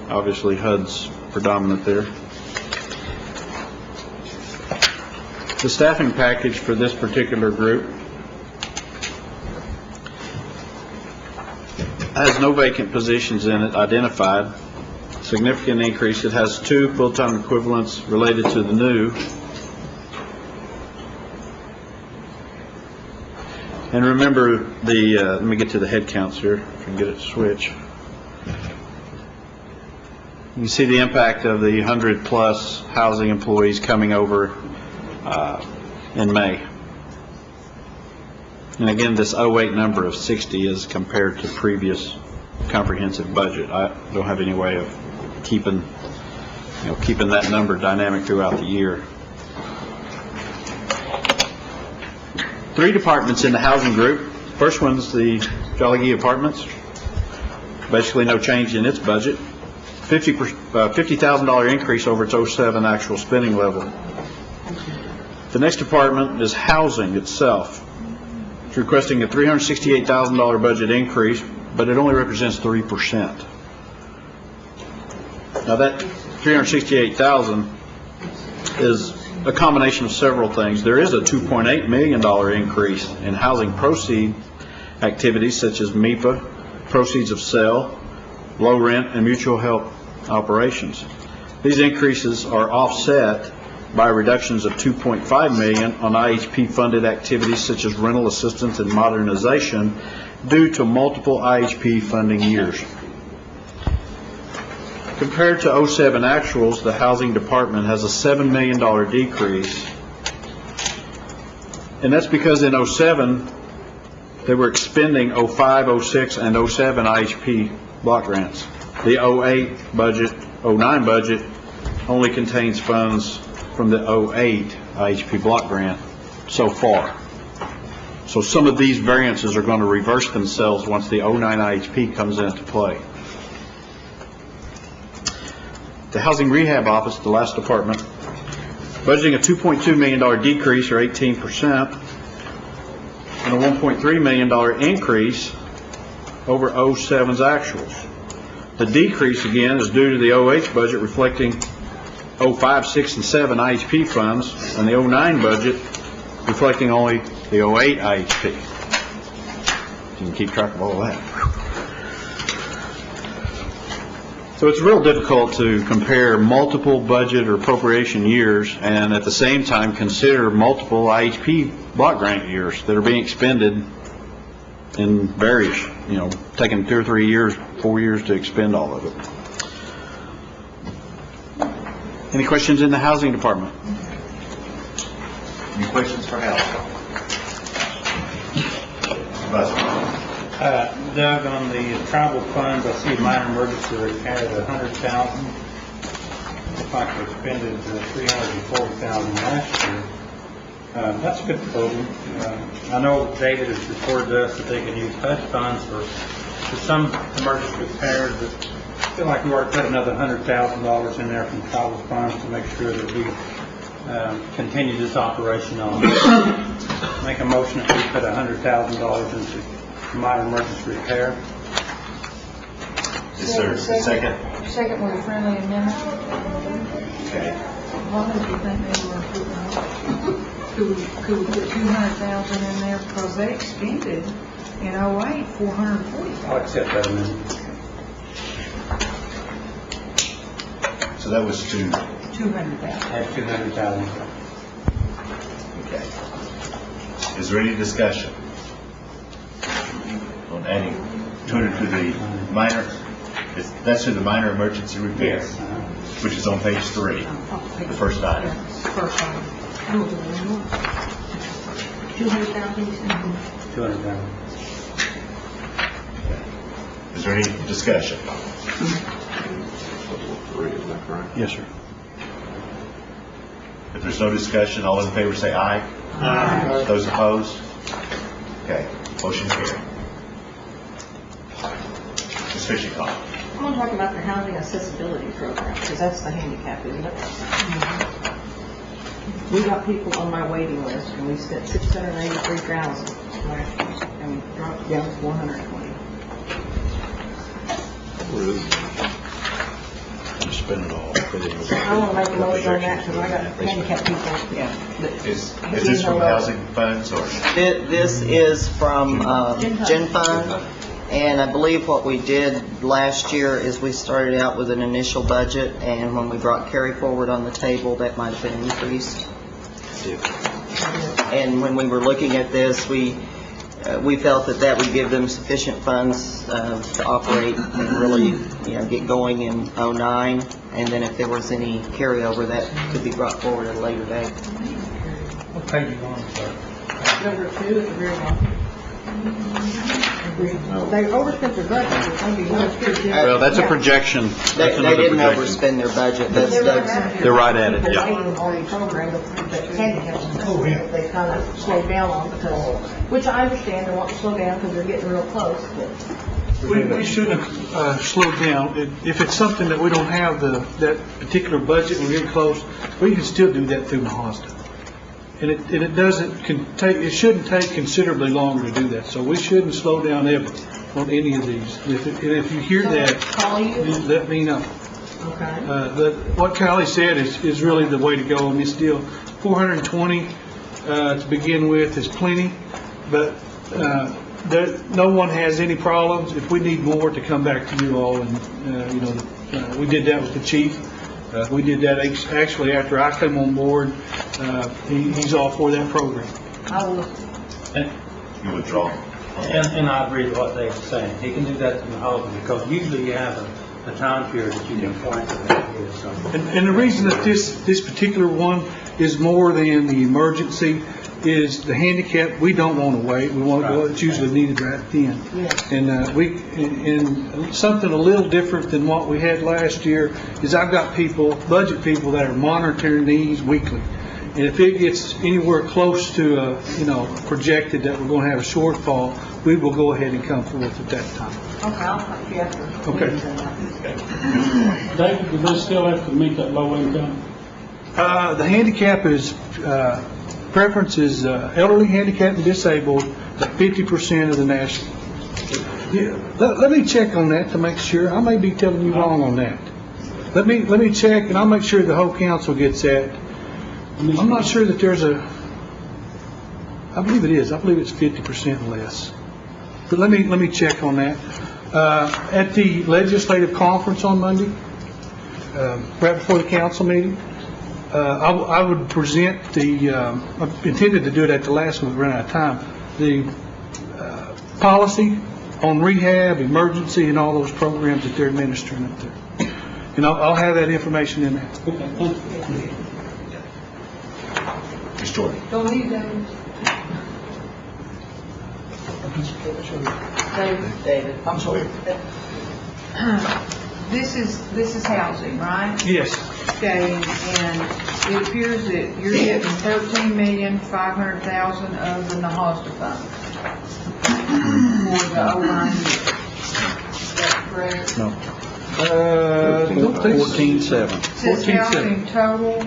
Obviously HUD's predominant there. The staffing package for this particular group has no vacant positions in it identified. Significant increase. It has 2 full-time equivalents related to the new. And remember the, let me get to the head counts here, if I can get it to switch. You can see the impact of the 100-plus housing employees coming over in May. And again, this '08 number of 60 is compared to previous comprehensive budget. I don't have any way of keeping that number dynamic throughout the year. 3 departments in the housing group. First one's the Cherokee Apartments. Basically no change in its budget. $50,000 increase over its '07 actual spending level. The next department is housing itself. It's requesting a $368,000 budget increase, but it only represents 3%. Now that $368,000 is a combination of several things. There is a $2.8 million increase in housing proceed activities such as MIPA, proceeds of sale, low rent, and mutual help operations. These increases are offset by reductions of $2.5 million on IHP funded activities such as rental assistance and modernization due to multiple IHP funding years. Compared to '07 actuals, the housing department has a $7 million decrease, and that's because in '07 they were expending '05, '06, and '07 IHP block grants. The '08 budget, '09 budget only contains funds from the '08 IHP block grant so far. So some of these variances are going to reverse themselves once the '09 IHP comes into play. The Housing Rehab Office, the last department, budgeting a $2.2 million decrease, or 18%, and a $1.3 million increase over '07's actuals. The decrease, again, is due to the '08 budget reflecting '05, '06, and '07 IHP funds, and the '09 budget reflecting only the '08 IHP. You can keep track of all that. So it's real difficult to compare multiple budget or appropriation years and at the same time consider multiple IHP block grant years that are being expended in various, taking 2 or 3 years, 4 years to expend all of it. Any questions in the housing department? Any questions for housing? Doug, on the travel funds, I see minor emergency repair at $100,000. Looks like we expended $340,000 last year. That's a good program. I know David has reported to us that they can use HUD funds for some emergency repairs, but I feel like we ought to put another $100,000 in there from travel funds to make sure that we continue this operation on. Make a motion that we put $100,000 into minor emergency repair. Is there a second? Second with a friendly amendment. Okay. What do you think they were putting on? Could we put 200,000 in there because they expended in '08 $440,000? I'll accept that amendment. So that was to, 200,000. Add $200,000. okay. Is there any discussion on adding 200 to the minor? That's to the minor emergency repair, Yes. which is on page 3, the first item. First item. 200,000. 200,000. Is there any discussion? 3, is that correct? Yes, sir. If there's no discussion, all in favor say aye. Aye. Those opposed? Okay, motion carried. Ms. Fisher-Call. I want to talk about the housing accessibility program, because that's the handicap, isn't it? We got people on my waiting list, and we spent $683,000 last year, and we dropped down to 120. Just spend it all. I want to make a motion on that, because I got handicapped people, yeah. Is this from housing funds or? This is from Gen Fund, and I believe what we did last year is we started out with an initial budget, and when we brought carry forward on the table, that might have been increased. And when we were looking at this, we felt that that would give them sufficient funds to operate and really, get going in '09, and then if there was any carryover, that could be brought forward at a later date. What page you on, sir? Number 2 at the very bottom. They overspent their budget, it's going to be Well, that's a projection. They That's another didn't projection. overspend their budget. That's They're right at it, yeah. On the program, but handicaps, they kind of slowed down on because, which I understand, they want to slow down because they're getting real close, but We shouldn't have slowed down. If it's something that we don't have that particular budget, we're getting close, we can still do that through Mazda. And it shouldn't take considerably longer to do that. So we shouldn't slow down ever on any of these. If you hear that, call you. let me know. Okay. What Kylie said is really the way to go in this deal. 420 to begin with is plenty, but no one has any problems. If we need more, to come back to you all, and we did that with the chief. We did that actually after I came on board. He's all for that program. I will. You withdraw. And I agree with what Dave's saying. He can do that in the holiday, because usually you have a time period that you can point to that is, so. And the reason that this particular one is more than the emergency is the handicap. We don't want to wait. We want to go. It's usually needed right then. Yes. And and something a little different than what we had last year is I've got budget people that are monitoring these weekly. And if it gets anywhere close to projected that we're going to have a shortfall, we will go ahead and come forth at that time. Okay, I'll talk to you after. Okay. David, do they still have to meet that low income? The handicap is, preference is elderly, handicapped, and disabled at 50% of the national. Yeah, let me check on that to make sure. I may be telling you wrong on that. Let me check, and I'll make sure the whole council gets that. I'm not sure that there's I believe it is. I believe it's 50% less. But let me check on that. At the legislative conference on Monday, right before the council meeting, I would present I intended to do it at the last one, we ran out of time, the policy on rehab, emergency, and all those programs that they're administering up there. And I'll have that information in there. Ms. Jordan. Don't leave them. David. I'm sorry. This is housing, right? Yes. Okay, and it appears that you're getting $13,500,000 of the Nahasda fund for the overrun year. Is that correct? No. Don't think so. 14.7. It says housing total.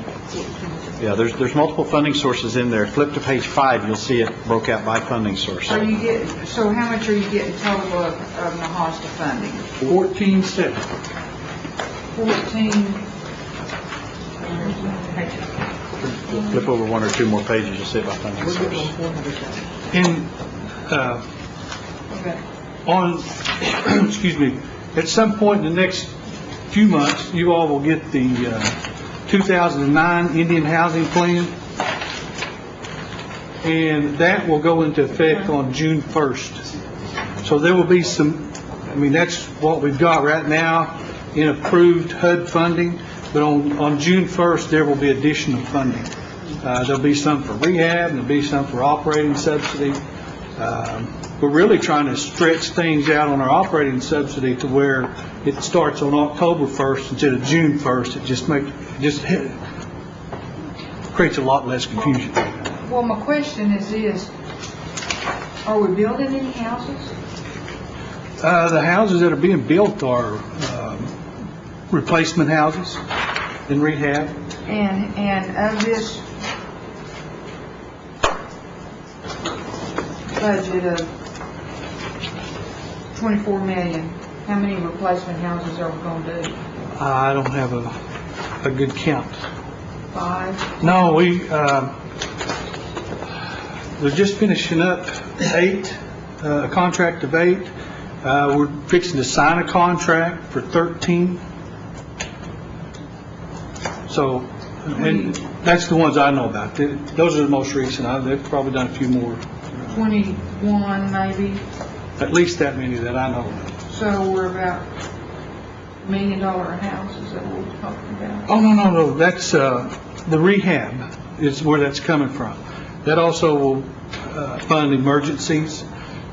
Yeah, there's multiple funding sources in there. Flip to page 5, you'll see it broke out by funding source. So how much are you getting total of Nahasda funding? 14.7. 14. Flip over 1 or 2 more pages, you'll see it by funding source. And Okay. excuse me, at some point in the next few months, you all will get the 2009 Indian Housing Plan, and that will go into effect on June 1st. So there will be that's what we've got right now in approved HUD funding, but on June 1st, there will be additional funding. There'll be some for rehab, and there'll be some for operating subsidy. We're really trying to stretch things out on our operating subsidy to where it starts on October 1st instead of June 1st. It just creates a lot less confusion. Well, my question is this, are we building any houses? The houses that are being built are replacement houses and rehab. And of this budget of 24 million, how many replacement houses are we gonna do? I don't have a good count. 5? No, we're just finishing up 8, a contract of 8. We're fixing to sign a contract for 13. So, and that's the ones I know about. Those are the most recent. They've probably done a few more. 21 maybe? At least that many that I know of. So we're about $1 million a house, is that what we're talking about? Oh, no. That's, the rehab is where that's coming from. That also will fund emergencies.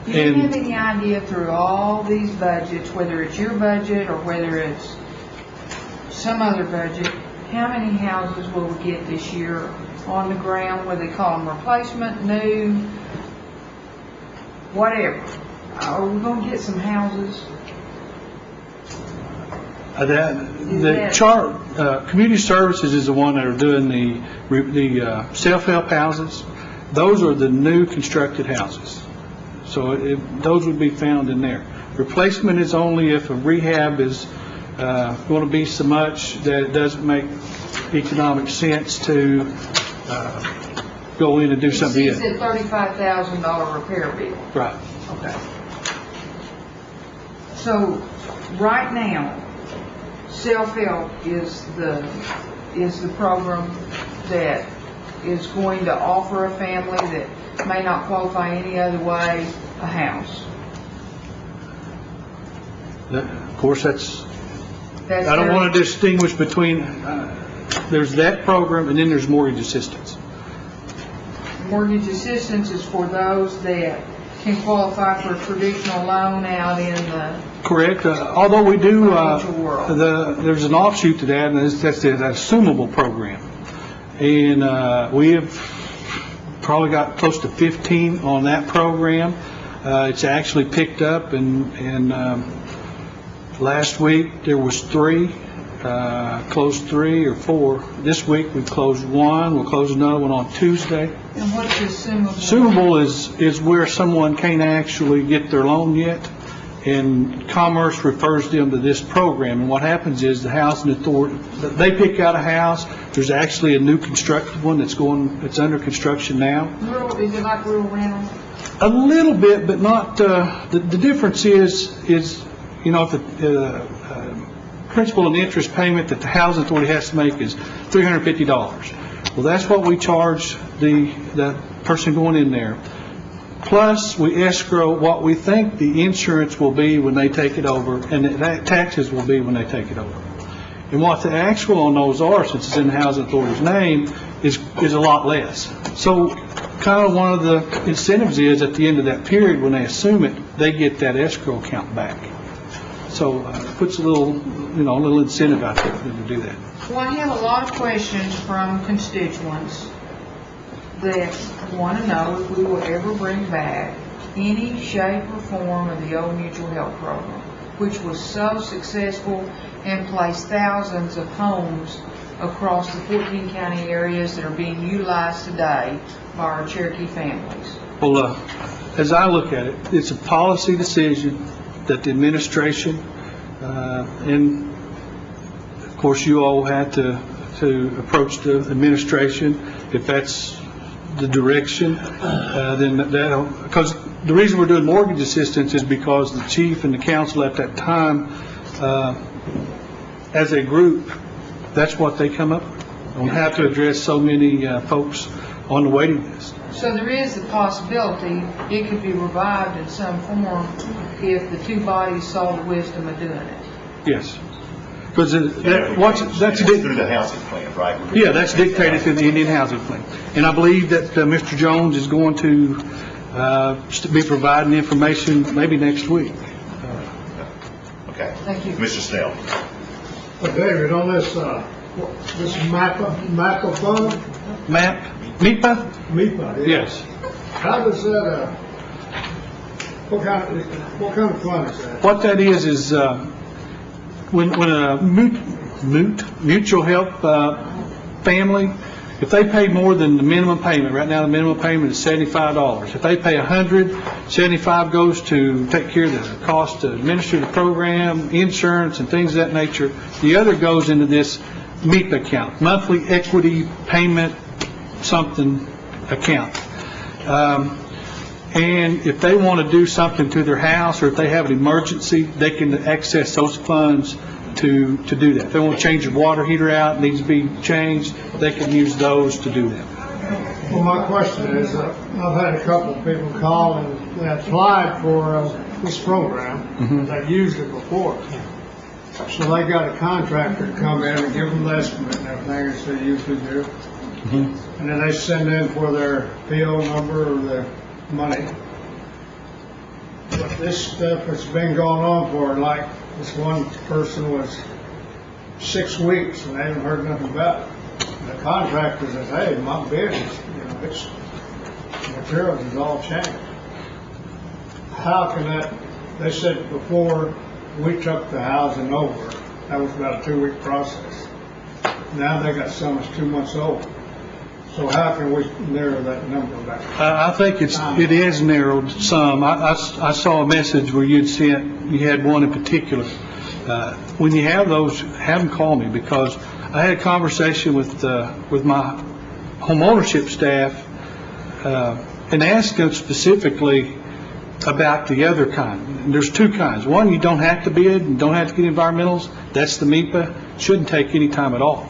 Do you have any idea through all these budgets, whether it's your budget or whether it's some other budget, how many houses will we get this year on the ground, whether they call them replacement, new, whatever? Are we going to get some houses? Community Services is the one that are doing the self-help houses. Those are the new constructed houses. So those would be found in there. Replacement is only if a rehab is going to be so much that it doesn't make economic sense to go in and do something. You said $35,000 repair bill. Right. Okay. So right now, self-help is the program that is going to offer a family that may not qualify any other way a house. Of course, I don't want to distinguish between, there's that program and then there's mortgage assistance. Mortgage assistance is for those that can qualify for a traditional loan out in the... Correct. Although we do, world. There's an offshoot to that, and that's the assumable program. And we have probably got close to 15 on that program. It's actually picked up, and last week there was 3, closed 3 or 4. This week we closed 1. We'll close another one on Tuesday. And what's the assumable? Assumable is where someone can't actually get their loan yet, and Commerce refers them to this program. And what happens is the housing authority, they pick out a house. There's actually a new constructed one that's under construction now. Is it like rural rental? A little bit, but not. The difference is if the principal and interest payment that the housing authority has to make is $350. Well, that's what we charge the person going in there. Plus, we escrow what we think the insurance will be when they take it over, and the taxes will be when they take it over. And what the actual on those are, since it's in the housing authority's name, is a lot less. So, kind of one of the incentives is at the end of that period, when they assume it, they get that escrow account back. So, it puts a little incentive out there for them to do that. Well, I have a lot of questions from constituents that want to know if we will ever bring back any shape or form of the old mutual health program, which was so successful and placed thousands of homes across the 14 county areas that are being utilized today by our Cherokee families. Well, as I look at it, it's a policy decision that the administration and of course you all had to approach the administration if that's the direction, then because the reason we're doing mortgage assistance is because the chief and the council at that time, as a group, that's what they come up with. Don't have to address so many folks on the waiting list. So there is the possibility it could be revived in some form if the two bodies saw the wisdom of doing it. Yes. Because that's through the housing plan, right? Yeah, that's dictated through the Indian Housing Plan. And I believe that Mr. Jones is going to be providing information maybe next week. Okay. Thank you. Mr. Snell. David, on this MACA fund, map, MIPA? MEPA, yeah. Yes. How does that, what kind of fund is that? What that is when a mutual help family, if they pay more than the minimum payment, right now the minimum payment is $75. If they pay $100, $75 goes to take care of the cost to administer the program, insurance, and things of that nature. The other goes into this MEPA account, monthly equity payment something account. And if they want to do something to their house, or if they have an emergency, they can access those funds to do that. If they want to change the water heater out, it needs to be changed, they can use those to do that. Well, my question is, I've had a couple of people call and they applied for this program, they've used it before. So they got a contractor to come in and give them the estimate and everything, as they usually do. And then they send in for their PO number or their money. But this stuff has been going on for, like, this one person was 6 weeks and they haven't heard nothing about it. And the contractor says, hey, my bid is, it's, materials is all changed. How can that, they said before we took the housing over, that was about a 2-week process. Now they got some that's 2 months old. So how can we narrow that number back? I think it is narrowed some. I saw a message where you had one in particular. When you have those, have them call me, because I had a conversation with my home ownership staff and asked them specifically about the other kind. And there's 2 kinds. One, you don't have to bid and don't have to get environmentals. That's the MEPA. Shouldn't take any time at all.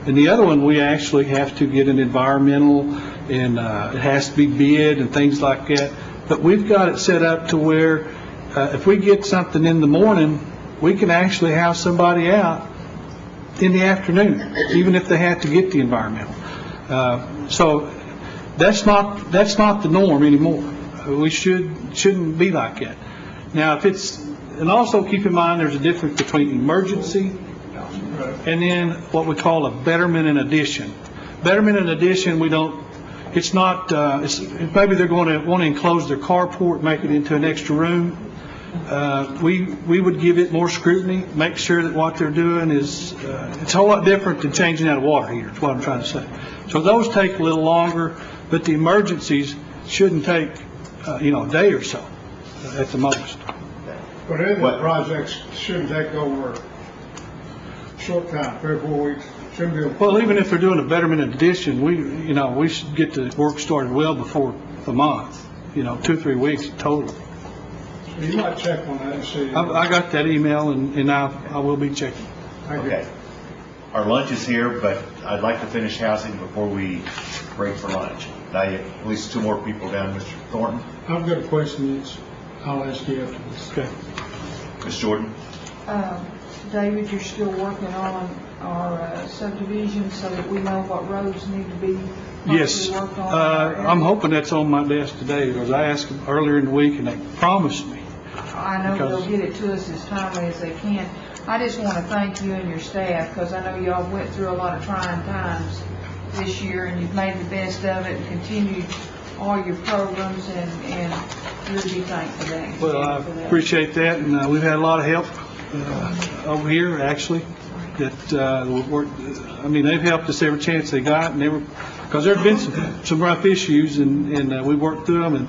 And the other one, we actually have to get an environmental, and it has to be bid and things like that. But we've got it set up to where if we get something in the morning, we can actually have somebody out in the afternoon, even if they have to get the environmental. So that's not the norm anymore. We shouldn't be like that. Now, and also keep in mind there's a difference between emergency and then what we call a betterment and addition. Betterment and addition, maybe they're going to want to enclose their carport, make it into an extra room. We would give it more scrutiny, make sure that what they're doing is, it's a whole lot different than changing out a water heater, is what I'm trying to say. So those take a little longer, but the emergencies shouldn't take, a day or so at the most. But any of the projects shouldn't take over a short time, 3 or 4 weeks. Shouldn't be. Well, even if they're doing a betterment addition, we should get the work started well before a month, 2 or 3 weeks total. So you might check on that and see. I got that email and I will be checking. Okay. Our lunch is here, but I'd like to finish housing before we break for lunch. Now, you have at least 2 more people down, Mr. Thornton. I've got a question, I'll ask you after this. Okay. Ms. Jordan? David, you're still working on our subdivision so that we know what roads need to be Yes. worked on? I'm hoping that's on my desk today, because I asked them earlier in the week and they promised me. I know because- they'll get it to us as timely as they can. I just want to thank you and your staff, because I know y'all went through a lot of trying times this year, and you've made the best of it and continued all your programs, and really be thankful for that. Well, I appreciate that, and we've had a lot of help over here, actually, that they've helped us every chance they got, and because there have been some rough issues, and we worked through them,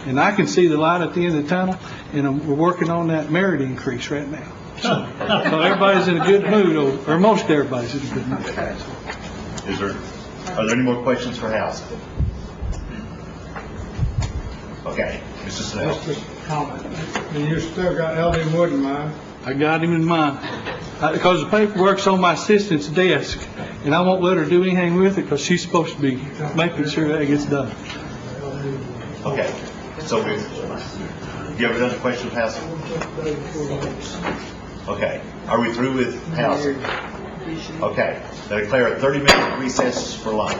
and I can see the light at the end of the tunnel, and we're working on that merit increase right now. So everybody's in a good mood, or most everybody's in a good mood. Are there any more questions for housing? Okay, Mr. Snell. That's just a comment. And you still got L.D. Wood in mind? I got him in mind, because the paperwork's on my assistant's desk, and I won't let her do anything with it, because she's supposed to be making sure that gets done. Okay, so you ever done a question of housing? Okay, are we through with housing? Okay, I declare a 30-minute recess for lunch.